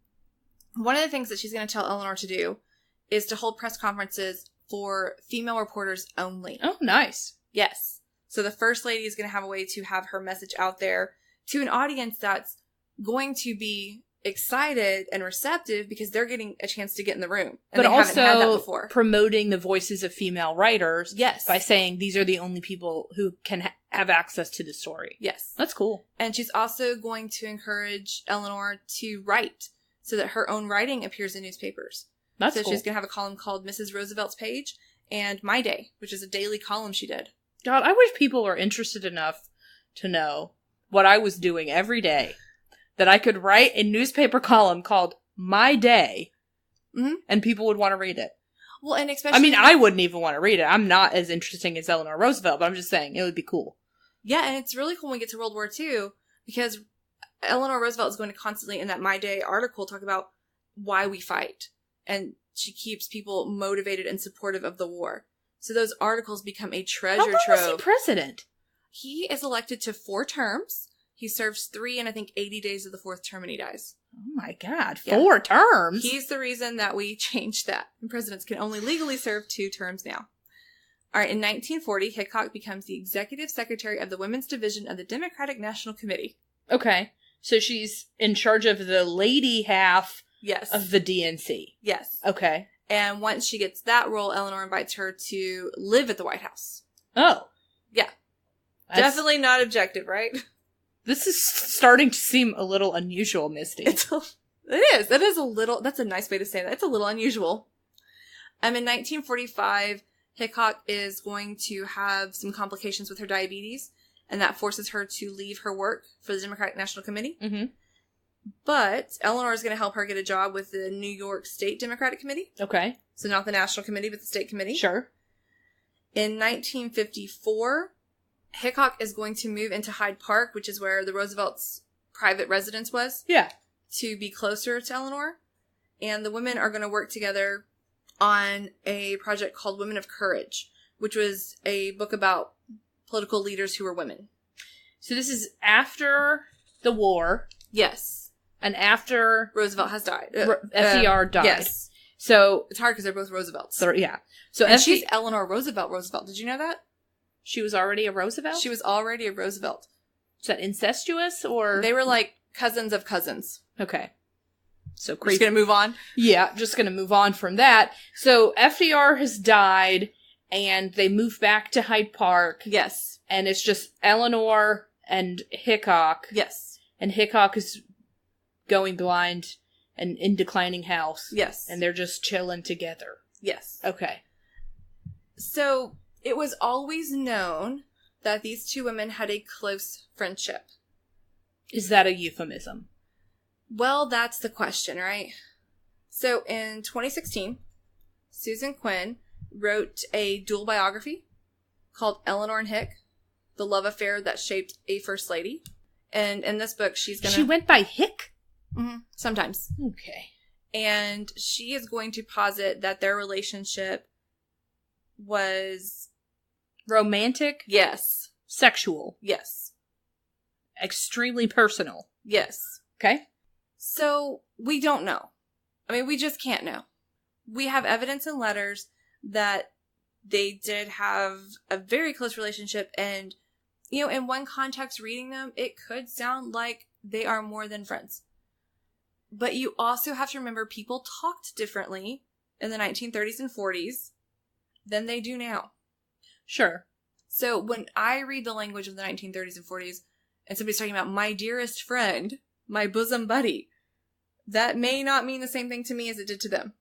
one of the things that she's going to tell Eleanor to do is to hold press conferences for female reporters only. Oh, nice. Yes. So the First Lady is going to have a way to have her message out there to an audience that's going to be excited and receptive because they're getting a chance to get in the room. And but they also haven't had that before. Promoting the voices of female writers. Yes. By saying these are the only people who can have access to the story. Yes. That's cool. And she's also going to encourage Eleanor to write so that her own writing appears in newspapers. That's so cool. she's going to have a column called Mrs. Roosevelt's Page and My Day, which is a daily column she did. God, I wish people were interested enough to know what I was doing every day. That I could write a newspaper column called My Day, and people would want to read it. Well, and especially... I mean, I wouldn't even want to read it. I'm not as interesting as Eleanor Roosevelt, but I'm just saying, it would be cool. Yeah, and it's really cool when we get to World War II, because Eleanor Roosevelt is going to constantly, in that My Day article, talk about why we fight. And she keeps people motivated and supportive of the war. So those articles become a treasure trove. How long was he president? He is elected to 4 terms. He serves 3 and I think 80 days of the 4th term and he dies. Oh my God, 4 terms? He's the reason that we changed that. And presidents can only legally serve 2 terms now. All right, in 1940, Hickok becomes the executive secretary of the Women's Division of the Democratic National Committee. Okay, so she's in charge of the lady half yes. of the DNC. Yes. Okay. And once she gets that role, Eleanor invites her to live at the White House. Oh. Yeah. Definitely not objective, right? This is starting to seem a little unusual, Misty. It is. It is a little, that's a nice way to say that. It's a little unusual. In 1945, Hickok is going to have some complications with her diabetes, and that forces her to leave her work for the Democratic National Committee. Mm-hmm. But Eleanor is going to help her get a job with the New York State Democratic Committee. Okay. So not the National Committee, but the State Committee. Sure. In 1954, Hickok is going to move into Hyde Park, which is where the Roosevelt's private residence was. Yeah. To be closer to Eleanor. And the women are going to work together on a project called Women of Courage, which was a book about political leaders who were women. So this is after the war. Yes. And after Roosevelt has died. FDR died. Yes. So it's hard because they're both Roosevelts. Yeah. So and she's Eleanor Roosevelt. Did you know that? She was already a Roosevelt? She was already a Roosevelt. Is that incestuous or? They were like cousins of cousins. Okay. So creepy. Just gonna move on? Yeah, just gonna move on from that. So FDR has died and they move back to Hyde Park. Yes. And it's just Eleanor and Hickok. Yes. And Hickok is going blind and in declining health. Yes. And they're just chilling together. Yes. Okay. So it was always known that these 2 women had a close friendship. Is that a euphemism? Well, that's the question, right? So in 2016, Susan Quinn wrote a dual biography called Eleanor and Hick, The Love Affair That Shaped a First Lady. And in this book, she went by Hick? Mm-hmm, sometimes. Okay. And she is going to posit that their relationship was... romantic? Yes. Sexual? Yes. Extremely personal? Yes. Okay. So, we don't know. I mean, we just can't know. We have evidence in letters that they did have a very close relationship, and, you know, in one context reading them, it could sound like they are more than friends. But you also have to remember people talked differently in the 1930s and 40s than they do now. Sure. So when I read the language of the 1930s and 40s, and somebody's talking about my dearest friend, my bosom buddy, that may not mean the same thing to me as it did to them.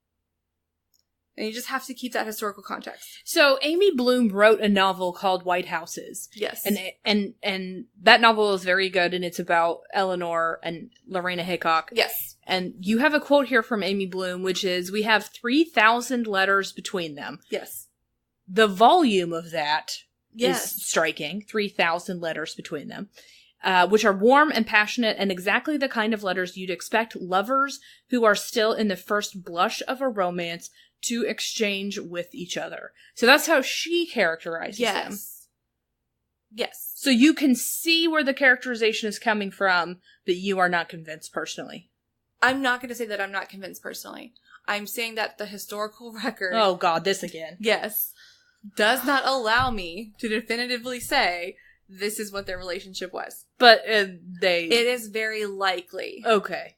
And you just have to keep that historical context. So Amy Bloom wrote a novel called White Houses. Yes. And that novel is very good, and it's about Eleanor and Lorena Hickok. Yes. And you have a quote here from Amy Bloom, which is, "We have 3,000 letters between them." Yes. The volume of that Yes. is striking. 3,000 letters between them. Which are warm and passionate and exactly the kind of letters you'd expect lovers who are still in the first blush of a romance to exchange with each other. So that's how she characterizes them. Yes. So you can see where the characterization is coming from, but you are not convinced personally. I'm not going to say that I'm not convinced personally. I'm saying that the historical record... Oh God, this again. Yes. Does not allow me to definitively say this is what their relationship was. But It is very likely. Okay.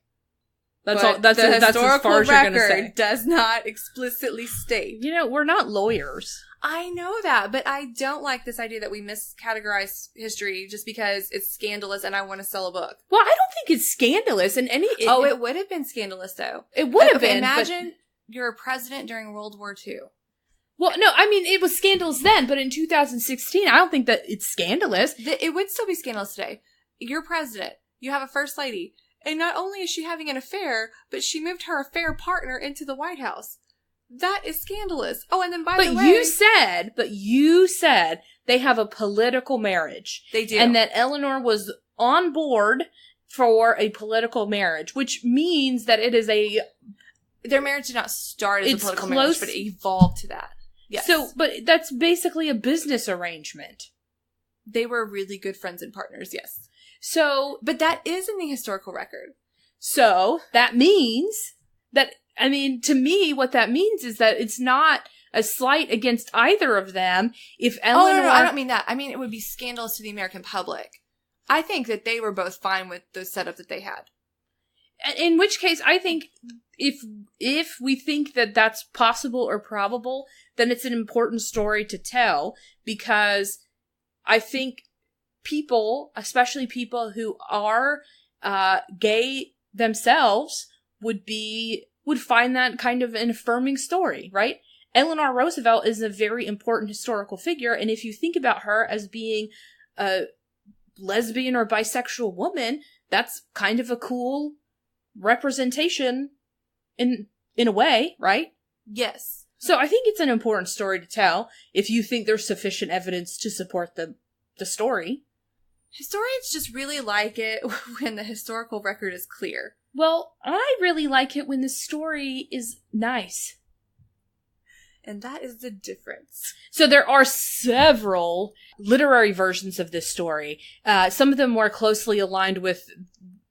That's but all. That's as far as you're going to say. Does not explicitly state. You know, we're not lawyers. I know that, but I don't like this idea that we miscategorize history just because it's scandalous and I want to sell a book. Well, I don't think it's scandalous in any... it would have been scandalous, though. It would have been, imagine you're a president during World War II. Well, no, I mean, it was scandalous then, but in 2016, I don't think that it's scandalous. It would still be scandalous today. You're president. You have a first lady. And not only is she having an affair, but she moved her affair partner into the White House. That is scandalous. Oh, and then by the way... you said they have a political marriage. They do. And that Eleanor was on board for a political marriage, which means that it is a... Their marriage did not start as a political marriage, but it evolved to that. Yes. So, but that's basically a business arrangement. They were really good friends and partners, yes. So, but that is in the historical record. So, that means that, I mean, to me, what that means is that it's not a slight against either of them if Eleanor... Oh, no, I don't mean that. I mean, it would be scandalous to the American public. I think that they were both fine with the setup that they had. In which case, I think if we think that that's possible or probable, then it's an important story to tell, because I think people, especially people who are gay themselves, would find that kind of an affirming story, right? Eleanor Roosevelt is a very important historical figure, and if you think about her as being a lesbian or bisexual woman, that's kind of a cool representation in a way, right? Yes. So I think it's an important story to tell if you think there's sufficient evidence to support the story. Historians just really like it when the historical record is clear. Well, I really like it when the story is nice. And that is the difference. So there are several literary versions of this story. Some of them more closely aligned with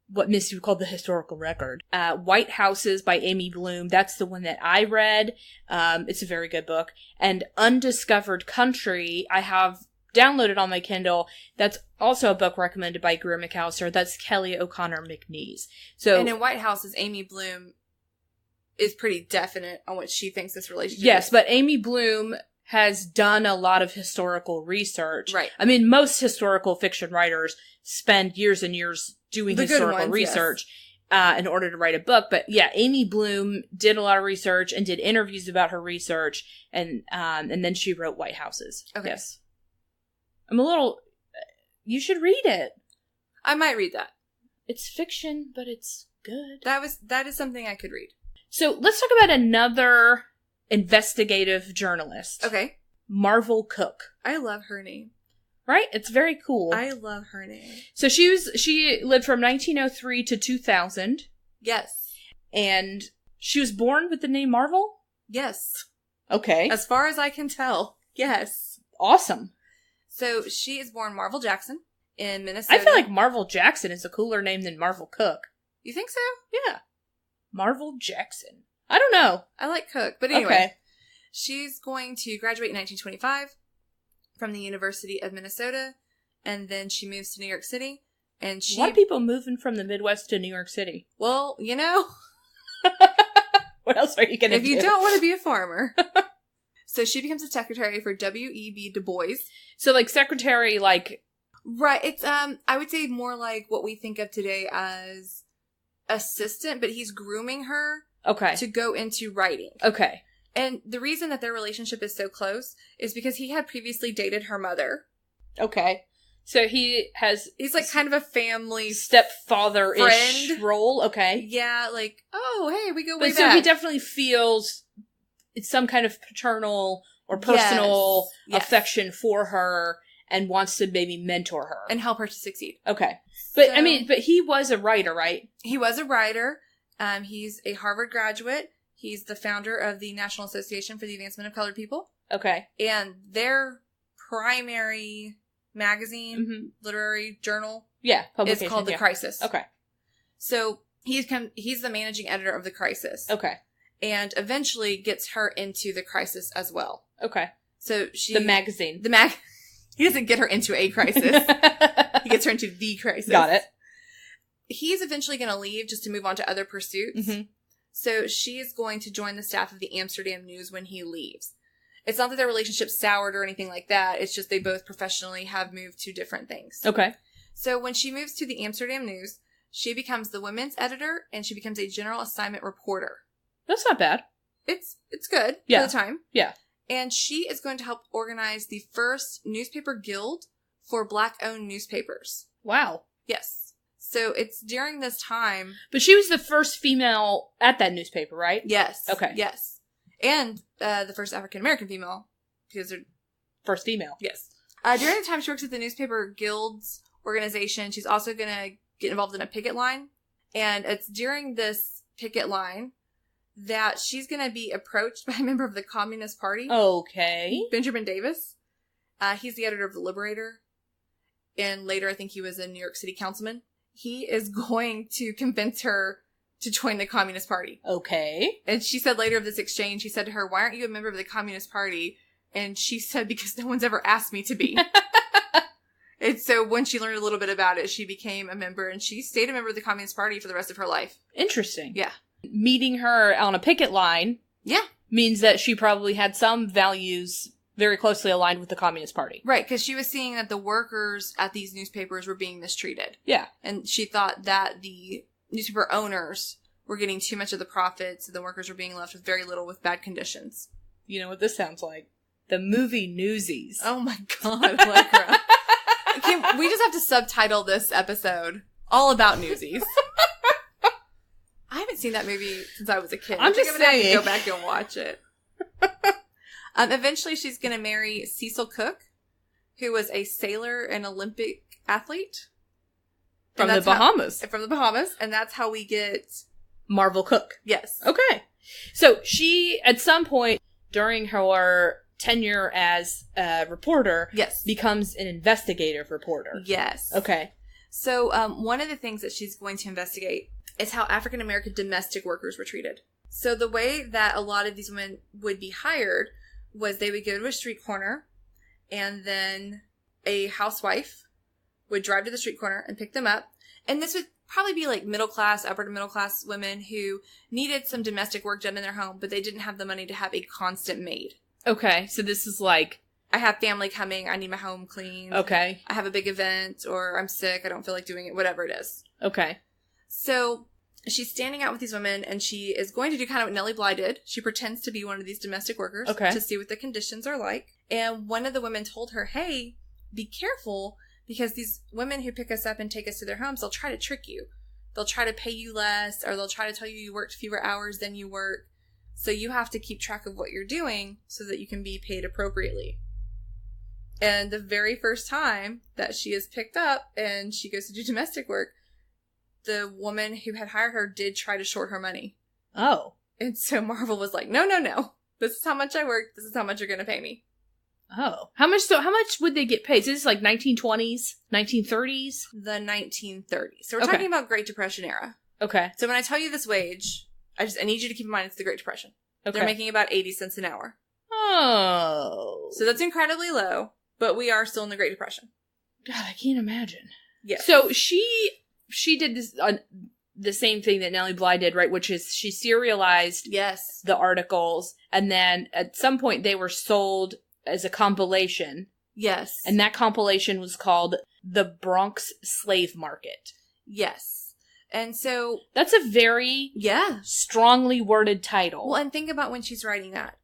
what Missy would call the historical record. White Houses by Amy Bloom. That's the one that I read. It's a very good book. And Undiscovered Country, I have downloaded on my Kindle. That's also a book recommended by Greer McAllister. That's Kelly O'Connor McNeese. So, and in White Houses, Amy Bloom is pretty definite on what she thinks this relationship is. Yes, but Amy Bloom has done a lot of historical research. Right. I mean, most historical fiction writers spend years and years doing historical research in order to write a book. But yeah, Amy Bloom did a lot of research and did interviews about her research, and then she wrote White Houses. Okay. Yes. I'm a little... You should read it. I might read that. It's fiction, but it's good. That is something I could read. So let's talk about another investigative journalist. Okay. Marvel Cooke. I love her name. Right? It's very cool. I love her name. So she lived from 1903 to 2000. Yes. And she was born with the name Marvel? Yes. Okay. As far as I can tell. Yes. Awesome. So she is born Marvel Jackson in Minnesota. I feel like Marvel Jackson is a cooler name than Marvel Cooke. You think so? Yeah. Marvel Jackson. I don't know. I like Cooke. But anyway. Okay. She's going to graduate in 1925 from the University of Minnesota. And then she moves to New York City. And A lot of people moving from the Midwest to New York City. Well, you know. What else are you going to do? If you don't want to be a farmer. So she becomes a secretary for W.E.B. Du Bois. So, like, secretary, like... Right. It's, I would say more like what we think of today as assistant, but he's grooming her to go into writing. Okay. And the reason that their relationship is so close is because he had previously dated her mother. Okay. So he's like kind of a family stepfather-ish friend role. Okay. Yeah, like, oh, hey, we go way back. So he definitely feels some kind of paternal or personal affection for her and wants to maybe mentor her. And help her to succeed. Okay. But, but he was a writer, right? He was a writer. He's a Harvard graduate. He's the founder of the National Association for the Advancement of Colored People. Okay. And their primary magazine, literary journal, publication, is called The Crisis. Okay. So he's the managing editor of The Crisis. Okay. And eventually gets her into The Crisis as well. Okay. So the magazine. He doesn't get her into a crisis. He gets her into The Crisis. Got it. He's eventually going to leave just to move on to other pursuits. Mm-hmm. So she is going to join the staff of the Amsterdam News when he leaves. It's not that their relationship soured or anything like that. It's just they both professionally have moved to different things. Okay. So when she moves to the Amsterdam News, she becomes the women's editor and she becomes a general assignment reporter. That's not bad. It's good for the time. Yeah. And she is going to help organize the first newspaper guild for Black-owned newspapers. Wow. Yes. So it's during this time. But she was the first female at that newspaper, right? Yes. Okay. Yes. And the first African-American female. Because they're... First female. Yes. During the time she works at the newspaper guilds organization, she's also going to get involved in a picket line. And it's during this picket line that she's going to be approached by a member of the Communist Party. Okay. Benjamin Davis. He's the editor of The Liberator. And later, I think he was a New York City councilman. He is going to convince her to join the Communist Party. Okay. And she said later of this exchange, he said to her, "Why aren't you a member of the Communist Party?" And she said, "Because no one's ever asked me to be." And so when she learned a little bit about it, she became a member, and she stayed a member of the Communist Party for the rest of her life. Interesting. Yeah. Meeting her on a picket line means that she probably had some values very closely aligned with the Communist Party. Right, because she was seeing that the workers at these newspapers were being mistreated. Yeah. And she thought that the newspaper owners were getting too much of the profits, and the workers were being left with very little with bad conditions. You know what this sounds like? The movie Newsies. Oh my god, Allegra. We just have to subtitle this episode all about Newsies. I haven't seen that movie since I was a kid. I'm just saying. I have to go back and watch it. Eventually, she's going to marry Cecil Cooke, who was a sailor and Olympic athlete. From the Bahamas. From the Bahamas. And that's how we get... Marvel Cooke. Yes. Okay. So she, at some point during her tenure as a reporter, becomes an investigative reporter. Yes. Okay. So one of the things that she's going to investigate is how African-American domestic workers were treated. So the way that a lot of these women would be hired was they would go to a street corner, and then a housewife would drive to the street corner and pick them up. And this would probably be like middle class, upper to middle class women who needed some domestic work done in their home, but they didn't have the money to have a constant maid. Okay, so this is like... I have family coming, I need my home cleaned. Okay. I have a big event, or I'm sick, I don't feel like doing it, whatever it is. Okay. So she's standing out with these women, and she is going to do kind of what Nelly Bly did. She pretends to be one of these domestic workers to see what the conditions are like. And one of the women told her, "Hey, be careful, because these women who pick us up and take us to their homes, they'll try to trick you. They'll try to pay you less, or they'll try to tell you you worked fewer hours than you work. So you have to keep track of what you're doing so that you can be paid appropriately. And the very first time that she is picked up and she goes to do domestic work, the woman who had hired her did try to short her money. Oh. And so Marvel was like, no. This is how much I work. This is how much you're going to pay me. Oh. How much would they get paid? So this is like 1920s, 1930s? The 1930s. So we're talking about Great Depression era. Okay. So when I tell you this wage, I need you to keep in mind it's the Great Depression. Okay. They're making about 80 cents an hour. Oh. So that's incredibly low, but we are still in the Great Depression. God, I can't imagine. Yeah. So she did this the same thing that Nelly Bly did, right? Which is she serialized the articles, and then at some point they were sold as a compilation. Yes. And that compilation was called The Bronx Slave Market. Yes. And so... That's a very strongly worded title. Well, and think about when she's writing that.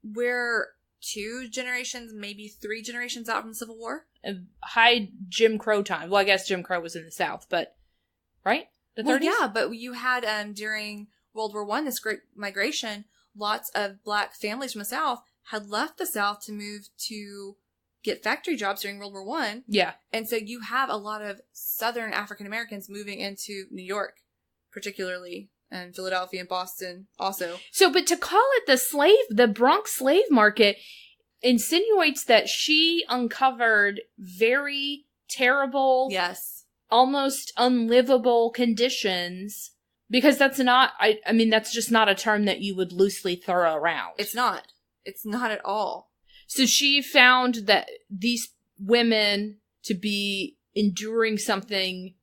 We're 2 generations, maybe 3 generations out from the Civil War. High Jim Crow time. Well, I guess Jim Crow was in the South, but... Right? The 30s? Well, yeah, but you had, during World War I, this great migration, lots of black families from the South had left the South to move to get factory jobs during World War I. Yeah. And so you have a lot of Southern African Americans moving into New York, particularly, and Philadelphia and Boston also. So, but to call it the Bronx slave market insinuates that she uncovered very terrible, almost unlivable conditions, because that's not, I mean, that's just not a term that you would loosely throw around. It's not. It's not at all. So she found that these women to be enduring something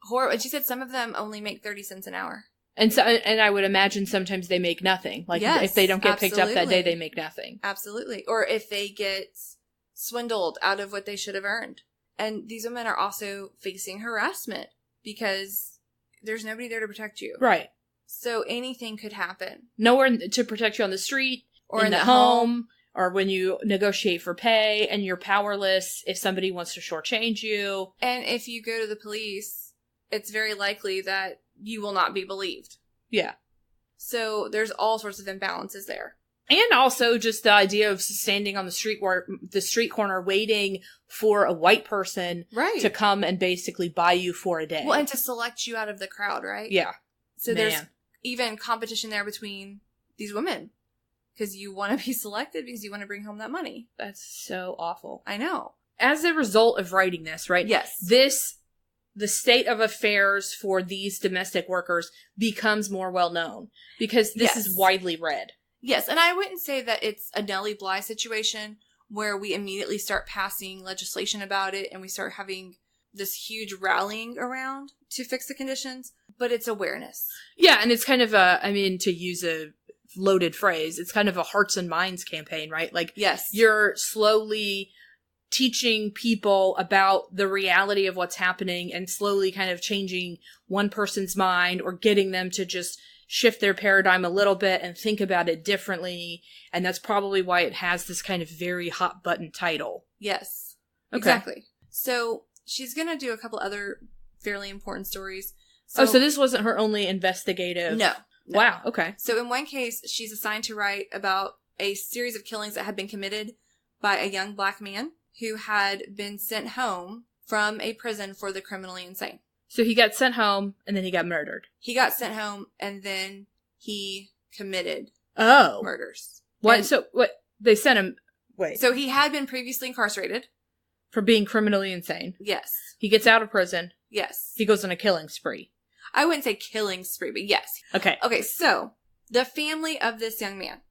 horrible. And she said some of them only make 30 cents an hour. And so, and I would imagine sometimes they make nothing. Like if they don't get picked up that day, they make nothing. Absolutely. Or if they get swindled out of what they should have earned. And these women are also facing harassment because there's nobody there to protect you. Right. So anything could happen. Nowhere to protect you on the street. Or in the home, or when you negotiate for pay, and you're powerless if somebody wants to shortchange you. And if you go to the police, it's very likely that you will not be believed. Yeah. So there's all sorts of imbalances there. And also just the idea of standing on the street corner waiting for a white person to come and basically buy you for a day. Well, and to select you out of the crowd, right? Yeah. So there's even competition there between these women. Because you want to be selected because you want to bring home that money. That's so awful. I know. As a result of writing this, right? Yes. The state of affairs for these domestic workers becomes more well known. Because this is widely read. Yes, and I wouldn't say that it's a Nelly Bly situation where we immediately start passing legislation about it and we start having this huge rallying around to fix the conditions. But it's awareness. Yeah, and it's kind of to use a loaded phrase, it's kind of a hearts and minds campaign, right? Like, you're slowly teaching people about the reality of what's happening and slowly kind of changing one person's mind or getting them to just shift their paradigm a little bit and think about it differently. And that's probably why it has this kind of very hot button title. Yes, exactly. So she's going to do a couple other fairly important stories. So this wasn't her only investigative? No. Wow, okay. So in one case, she's assigned to write about a series of killings that had been committed by a young black man who had been sent home from a prison for the criminally insane. So he got sent home, and then he got murdered. He got sent home, and then he committed murders. What? So what? They sent him... Wait. So he had been previously incarcerated. For being criminally insane. Yes. He gets out of prison. Yes. He goes on a killing spree. I wouldn't say killing spree, but yes. Okay. Okay, so the family of this young man,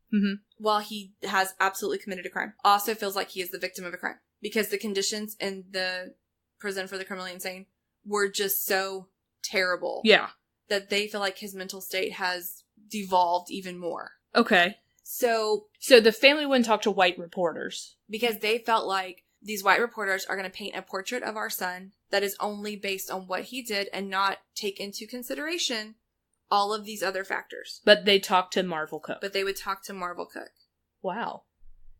while he has absolutely committed a crime, also feels like he is the victim of a crime. Because the conditions in the prison for the criminally insane were just so terrible. Yeah. That they feel like his mental state has devolved even more. Okay. So the family wouldn't talk to white reporters. Because they felt like these white reporters are going to paint a portrait of our son that is only based on what he did and not take into consideration all of these other factors. But they talked to Marvel Cooke. But they would talk to Marvel Cooke. Wow.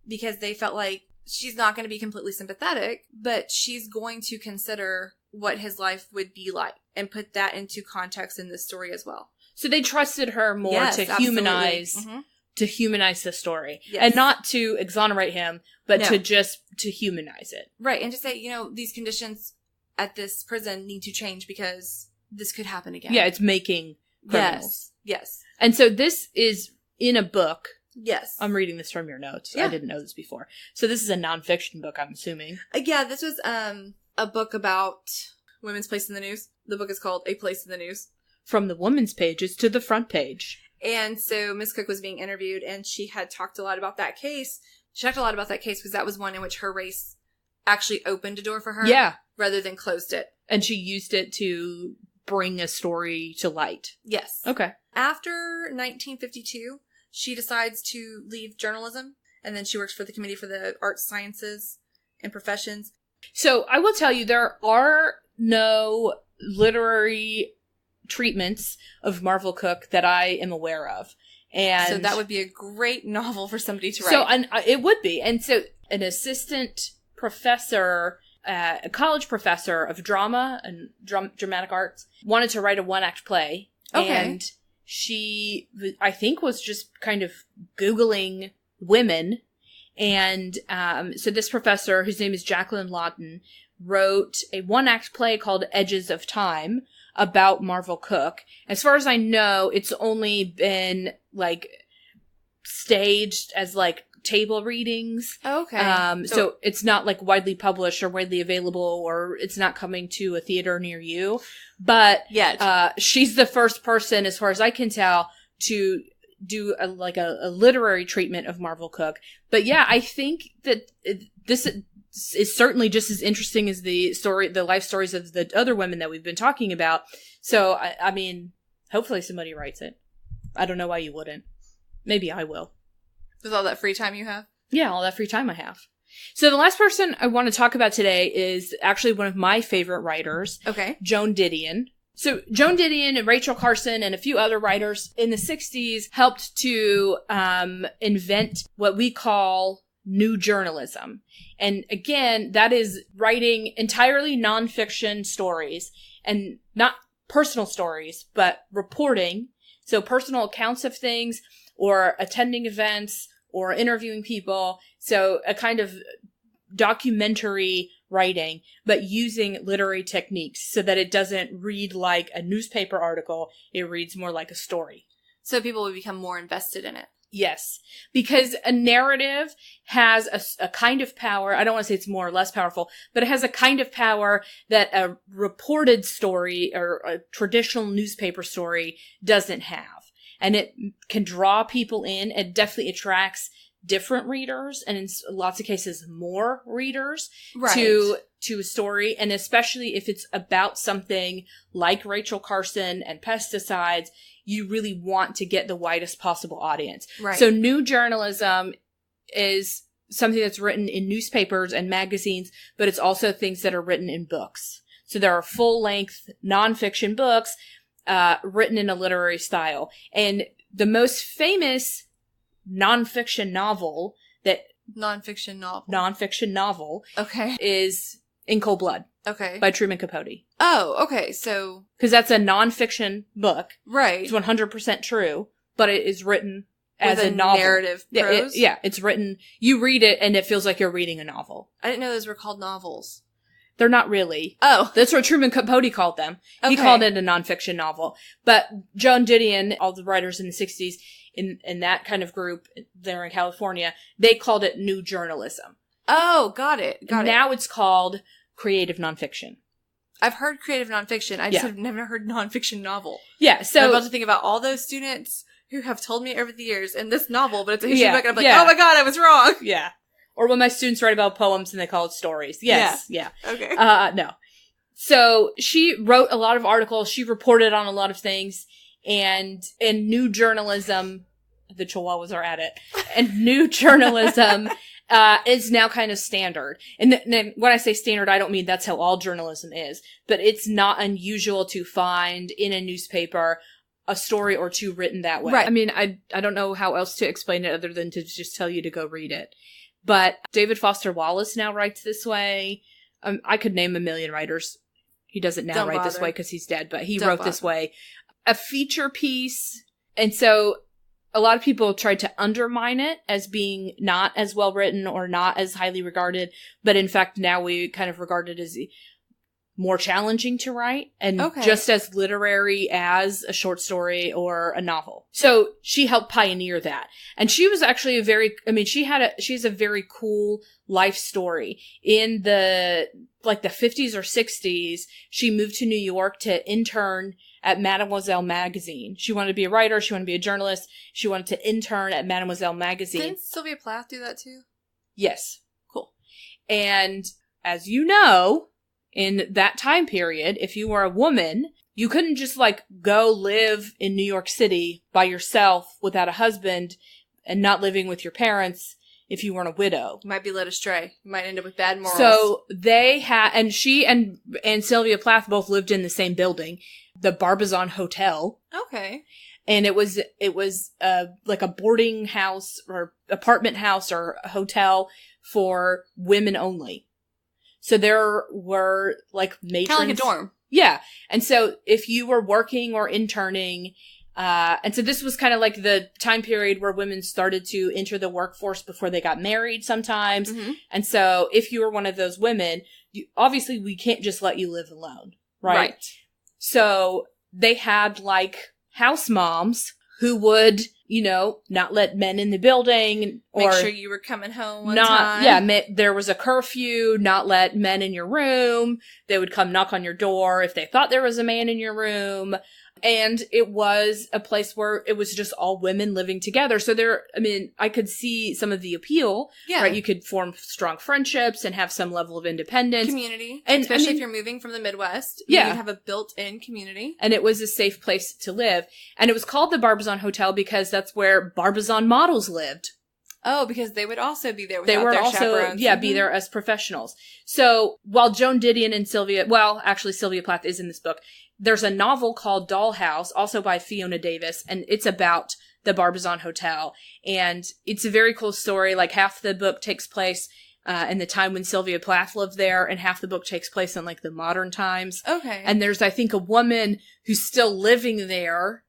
Because they felt like she's not going to be completely sympathetic, but she's going to consider what his life would be like and put that into context in this story as well. So they trusted her more to humanize the story. Yes. And not to exonerate him, but to humanize it. Right. And to say, these conditions at this prison need to change because this could happen again. Yeah, it's making criminals. Yes. And so this is in a book. Yes. I'm reading this from your notes. Yeah. I didn't know this before. So this is a nonfiction book, I'm assuming. Yeah, this was a book about women's place in the news. The book is called A Place in the News. From the women's pages to the front page. And so Miss Cooke was being interviewed, and she had talked a lot about that case. She talked a lot about that case because that was one in which her race actually opened a door for her. Yeah. Rather than closed it. And she used it to bring a story to light. Yes. Okay. After 1952, she decides to leave journalism, and then she works for the Committee for the Arts, Sciences, and Professions. So I will tell you, there are no literary treatments of Marvel Cooke that I am aware of. And so that would be a great novel for somebody to write. So it would be. And so an assistant professor, a college professor of drama and dramatic arts, wanted to write a one-act play. Okay. And she, I think, was just kind of Googling women. And so this professor, whose name is Jacqueline Lawton, wrote a one-act play called Edges of Time about Marvel Cooke. As far as I know, it's only been, staged as, table readings. Okay. So it's not, widely published or widely available, or it's not coming to a theater near you. But she's the first person, as far as I can tell, to do a literary treatment of Marvel Cooke. But yeah, I think that this is certainly just as interesting as the life stories of the other women that we've been talking about. So, I mean, hopefully somebody writes it. I don't know why you wouldn't. Maybe I will. With all that free time you have? Yeah, all that free time I have. So the last person I want to talk about today is actually one of my favorite writers. Okay. Joan Didion. So Joan Didion and Rachel Carson and a few other writers in the 60s helped to invent what we call new journalism. And again, that is writing entirely nonfiction stories, and not personal stories, but reporting. So personal accounts of things, or attending events, or interviewing people. So a kind of documentary writing, but using literary techniques so that it doesn't read like a newspaper article. It reads more like a story. So people would become more invested in it. Yes, because a narrative has a kind of power. I don't want to say it's more or less powerful, but it has a kind of power that a reported story or a traditional newspaper story doesn't have. And it can draw people in. It definitely attracts different readers, and in lots of cases more readers to a story. And especially if it's about something like Rachel Carson and pesticides, you really want to get the widest possible audience. Right. So new journalism is something that's written in newspapers and magazines, but it's also things that are written in books. So there are full-length nonfiction books written in a literary style. And the most famous nonfiction novel okay, is In Cold Blood. Okay. By Truman Capote. Oh, okay. So, because that's a nonfiction book. Right. It's 100% true, but it is written as a novel. Narrative prose? It's written, you read it and it feels like you're reading a novel. I didn't know those were called novels. They're not really. Oh. That's what Truman Capote called them. Okay. He called it a nonfiction novel. But Joan Didion, all the writers in the 60s, in that kind of group there in California, they called it new journalism. Oh, got it. Now it's called creative nonfiction. I've heard creative nonfiction. I just have never heard nonfiction novel. Yeah, so... I'm about to think about all those students who have told me over the years in this novel, but it's a history book, and I'm like, oh my god, I was wrong! Yeah. Or when my students write about poems and they call it stories. Yes. Yeah. Okay. No. So she wrote a lot of articles. She reported on a lot of things. And in new journalism, the Chihuahuas are at it. And new journalism is now kind of standard. And when I say standard, I don't mean that's how all journalism is. But it's not unusual to find in a newspaper a story or two written that way. Right. I mean, I don't know how else to explain it other than to just tell you to go read it. But David Foster Wallace now writes this way. I could name a million writers. He doesn't now write this way because he's dead, but he wrote this way. a feature piece. And so a lot of people tried to undermine it as being not as well written or not as highly regarded. But in fact, now we kind of regard it as more challenging to write and just as literary as a short story or a novel. So she helped pioneer that. And she was actually she's a very cool life story. In the 50s or 60s, she moved to New York to intern at Mademoiselle magazine. She wanted to be a writer. She wanted to be a journalist. She wanted to intern at Mademoiselle magazine. Didn't Sylvia Plath do that too? Yes. Cool. And as you know, in that time period, if you were a woman, you couldn't just go live in New York City by yourself without a husband and not living with your parents if you weren't a widow. You might be led astray. You might end up with bad morals. So they had, and she and Sylvia Plath both lived in the same building, the Barbizon Hotel. Okay. And it was like a boarding house or apartment house or a hotel for women only. So there were matrons. Kind of like a dorm. Yeah. And so if you were working or interning, and so this was kind of like the time period where women started to enter the workforce before they got married sometimes. Mm-hmm. And so if you were one of those women, obviously we can't just let you live alone. Right. So they had house moms who would, not let men in the building or make sure you were coming home on time. Yeah, there was a curfew, not let men in your room. They would come knock on your door if they thought there was a man in your room. And it was a place where it was just all women living together. So I could see some of the appeal. Yeah. Right? You could form strong friendships and have some level of independence. Community. And especially if you're moving from the Midwest. Yeah. You'd have a built-in community. And it was a safe place to live. And it was called the Barbizon Hotel because that's where Barbizon models lived. Oh, because they would also be there without their chaperones. Yeah, be there as professionals. So while Joan Didion and Sylvia Plath is in this book, there's a novel called Dollhouse, also by Fiona Davis, and it's about the Barbizon Hotel. And it's a very cool story. Half the book takes place in the time when Sylvia Plath lived there, and half the book takes place in the modern times. Okay. And there's, I think, a woman who's still living there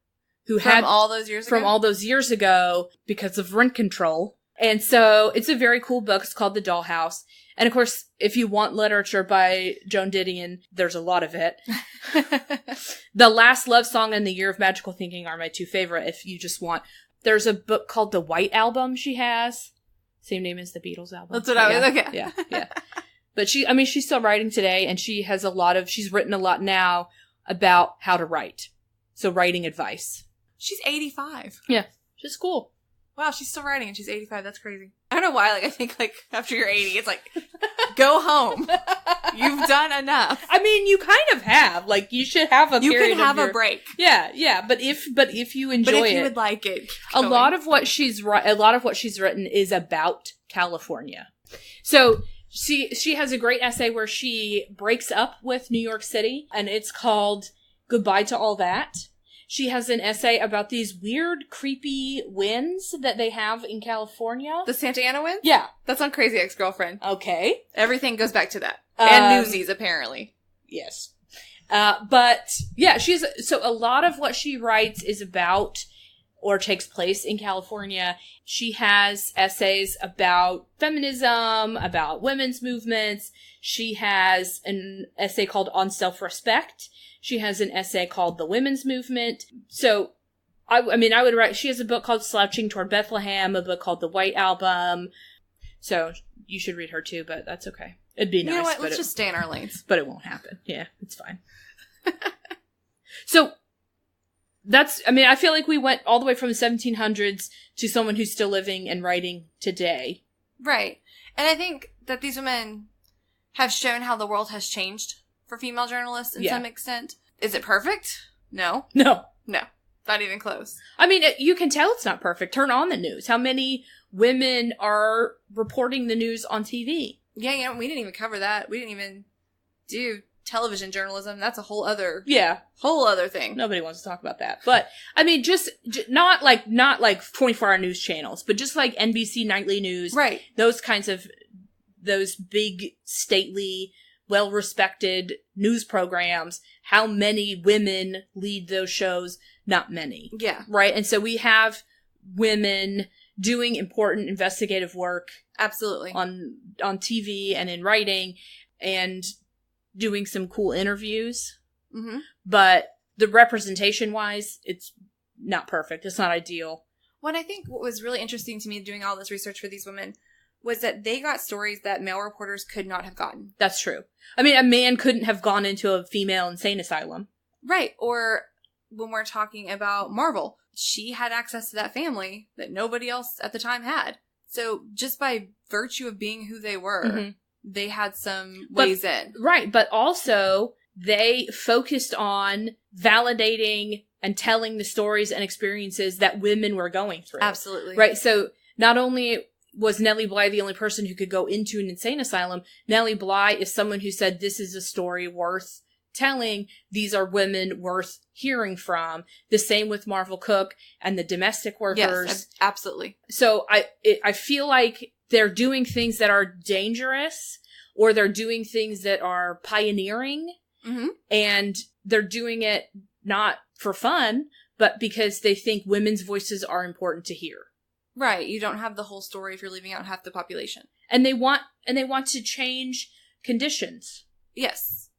from all those years ago because of rent control. And so it's a very cool book. It's called The Dollhouse. And of course, if you want literature by Joan Didion, there's a lot of it. The Last Love Song and The Year of Magical Thinking are my two favorite if you just want. There's a book called The White Album she has. Same name as the Beatles album. That's what I was, okay. Yeah. But she's still writing today, and she's written a lot now about how to write. So writing advice. She's 85. Yeah. She's cool. Wow, she's still writing and she's 85. That's crazy. I don't know why. I think after you're 80, it's go home. You've done enough. You kind of have. You should have a period. You can have a break. Yeah. But if you enjoy it, you would like it, a lot of what she's written is about California. So she has a great essay where she breaks up with New York City, and it's called Goodbye to All That. She has an essay about these weird, creepy winds that they have in California. The Santa Ana winds? Yeah. That's on Crazy Ex-Girlfriend. Okay. Everything goes back to that. And Newsies, apparently. Yes. But, yeah, so a lot of what she writes is about or takes place in California. She has essays about feminism, about women's movements. She has an essay called On Self-Respect. She has an essay called The Women's Movement. So, I would write, she has a book called Slouching Toward Bethlehem, a book called The White Album. So, you should read her too, but that's okay. It'd be nice. You know what? Let's just stay in our lanes. But it won't happen. Yeah, it's fine. So, I feel like we went all the way from the 1700s to someone who's still living and writing today. Right. And I think that these women have shown how the world has changed for female journalists in some extent. Is it perfect? No. No. Not even close. You can tell it's not perfect. Turn on the news. How many women are reporting the news on TV? Yeah, we didn't even cover that. We didn't even do television journalism. That's a whole other thing. Nobody wants to talk about that. But just not 24-hour news channels, but just NBC Nightly News. Right. Those kinds of those big stately well-respected news programs, how many women lead those shows? Not many. Yeah. Right? And so we have women doing important investigative work. Absolutely. On TV and in writing and doing some cool interviews. Mm-hmm. But the representation-wise, it's not perfect. It's not ideal. Well, I think what was really interesting to me doing all this research for these women was that they got stories that male reporters could not have gotten. That's true. I mean, a man couldn't have gone into a female insane asylum. Right. Or when we're talking about Marvel, she had access to that family that nobody else at the time had. So just by virtue of being who they were, they had some ways in. Right. But also, they focused on validating and telling the stories and experiences that women were going through. Absolutely. Right. So not only was Nelly Bly the only person who could go into an insane asylum, Nelly Bly is someone who said, this is a story worth telling. These are women worth hearing from. The same with Marvel Cooke and the domestic workers. Yes, absolutely. So I feel like they're doing things that are dangerous, or they're doing things that are pioneering, and they're doing it not for fun, but because they think women's voices are important to hear. Right. You don't have the whole story if you're leaving out half the population. And they want to change conditions. Yes.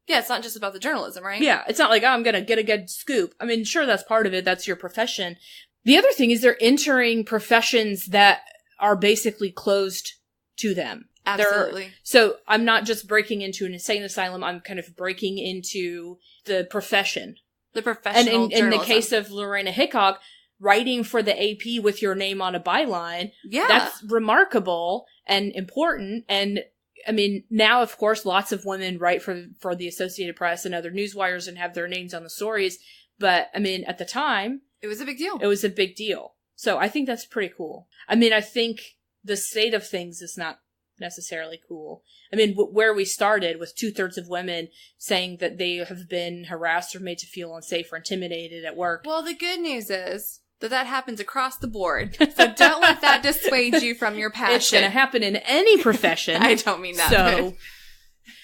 Yeah, it's not just about the journalism, right? Yeah, it's not like, oh, I'm going to get a good scoop. I mean, sure, that's part of it. That's your profession. The other thing is they're entering professions that are basically closed to them. Absolutely. So I'm not just breaking into an insane asylum. I'm kind of breaking into the profession. The professional And in the case of Lorena Hickok, writing for the AP with your name on a byline, that's remarkable and important. And I mean, now, of course, lots of women write for the Associated Press and other newswires and have their names on the stories. But, I mean, at the time... it was a big deal. It was a big deal. So I think that's pretty cool. I mean, I think the state of things is not necessarily cool. I mean, where we started with 2/3 of women saying that they have been harassed or made to feel unsafe or intimidated at work. Well, the good news is that happens across the board. So don't let that dissuade you from your passion. It's going to happen in any profession. I don't mean that. So,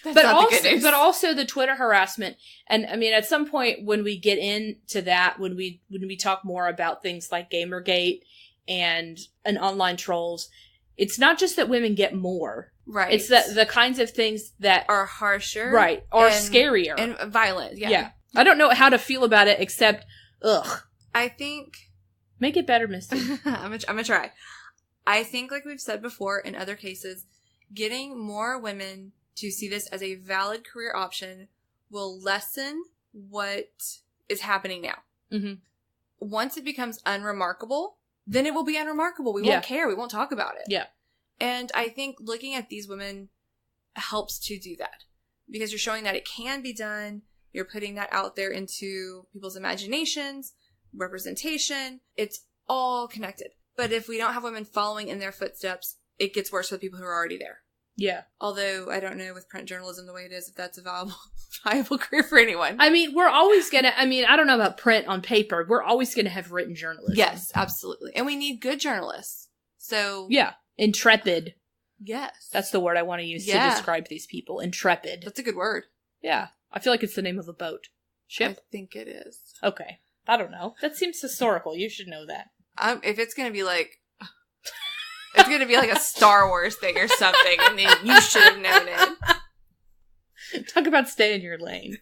but also the Twitter harassment. And I mean, at some point when we get into that, when we talk more about things like Gamergate and online trolls, it's not just that women get more. Right. It's that the kinds of things that are harsher. Right. Or scarier. And violent. Yeah. Yeah. I don't know how to feel about it except, ugh. I think... make it better, Misty. I'm gonna try. I think, like we've said before, in other cases, getting more women to see this as a valid career option will lessen what is happening now. Mm-hmm. Once it becomes unremarkable, then it will be unremarkable. We won't care. We won't talk about it. Yeah. And I think looking at these women helps to do that. Because you're showing that it can be done. You're putting that out there into people's imaginations, representation. It's all connected. But if we don't have women following in their footsteps, it gets worse for the people who are already there. Yeah. Although, I don't know with print journalism the way it is, if that's a viable career for anyone. I mean, we're always going to, I don't know about print on paper. We're always going to have written journalism. Yes, absolutely. And we need good journalists. So. Yeah. Intrepid. Yes. That's the word I want to use to describe these people. Intrepid. That's a good word. Yeah. I feel like it's the name of a boat. Ship? I think it is. Okay. I don't know. That seems historical. You should know that. If it's going to be like... it's going to be like a Star Wars thing or something, and then you should have known it. Talk about stay in your lane.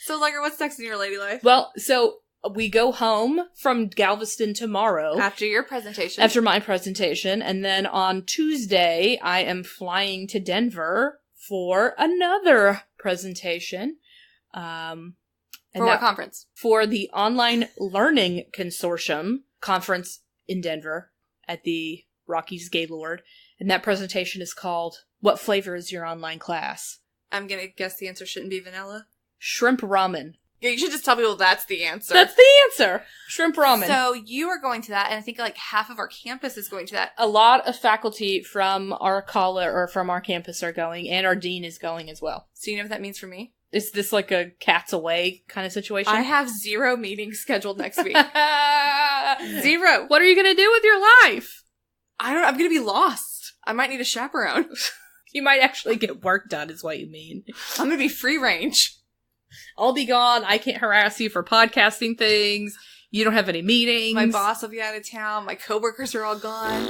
So, Allegra, what's next in your lady life? Well, so we go home from Galveston tomorrow. After your presentation. After my presentation. And then on Tuesday, I am flying to Denver for another presentation. For what conference? For the Online Learning Consortium conference in Denver at the Rockies Gaylord. And that presentation is called, What Flavor is Your Online Class? I'm going to guess the answer shouldn't be vanilla. Shrimp ramen. Yeah, you should just tell people that's the answer. That's the answer. Shrimp ramen. So you are going to that, and I think like half of our campus is going to that. A lot of faculty from our campus are going, and our dean is going as well. So you know what that means for me? Is this like a cat's away kind of situation? I have 0 meetings scheduled next week. 0. What are you going to do with your life? I don't know. I'm going to be lost. I might need a chaperone. You might actually get work done, is what you mean. I'm gonna be free range. I'll be gone. I can't harass you for podcasting things. You don't have any meetings. My boss will be out of town. My coworkers are all gone.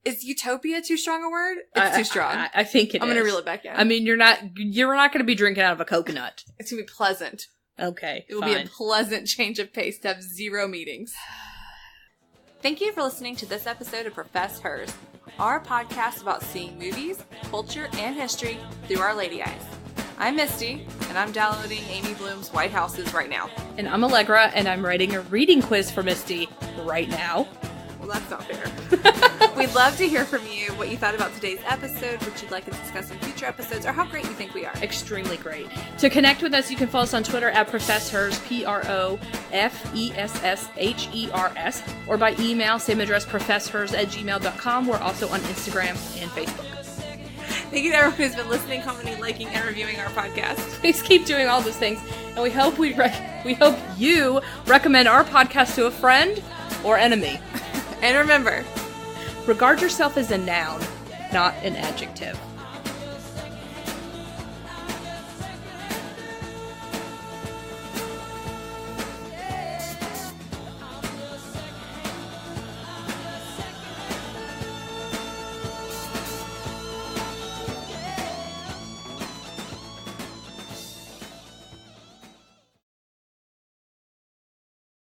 Is utopia too strong a word? It's too strong. I think it is. I'm gonna reel it back in. I mean, you're not gonna be drinking out of a coconut. It's gonna be pleasant. Okay, it will be a pleasant change of pace to have 0 meetings. Thank you for listening to this episode of Profess Hers, our podcast about seeing movies, culture, and history through our lady eyes. I'm Misty, and I'm downloading Amy Bloom's White Houses right now. And I'm Allegra, and I'm writing a reading quiz for Misty right now. Well, that's not fair. We'd love to hear from you what you thought about today's episode, what you'd like us to discuss in future episodes, or how great you think we are. Extremely great. To connect with us, you can follow us on Twitter at ProfessHers, Professhers, or by email, same address, professhers@gmail.com. We're also on Instagram and Facebook. Thank you to everyone who's been listening, commenting, liking, and reviewing our podcast. Please keep doing all those things, and we hope you recommend our podcast to a friend or enemy. And remember, regard yourself as a noun, not an adjective.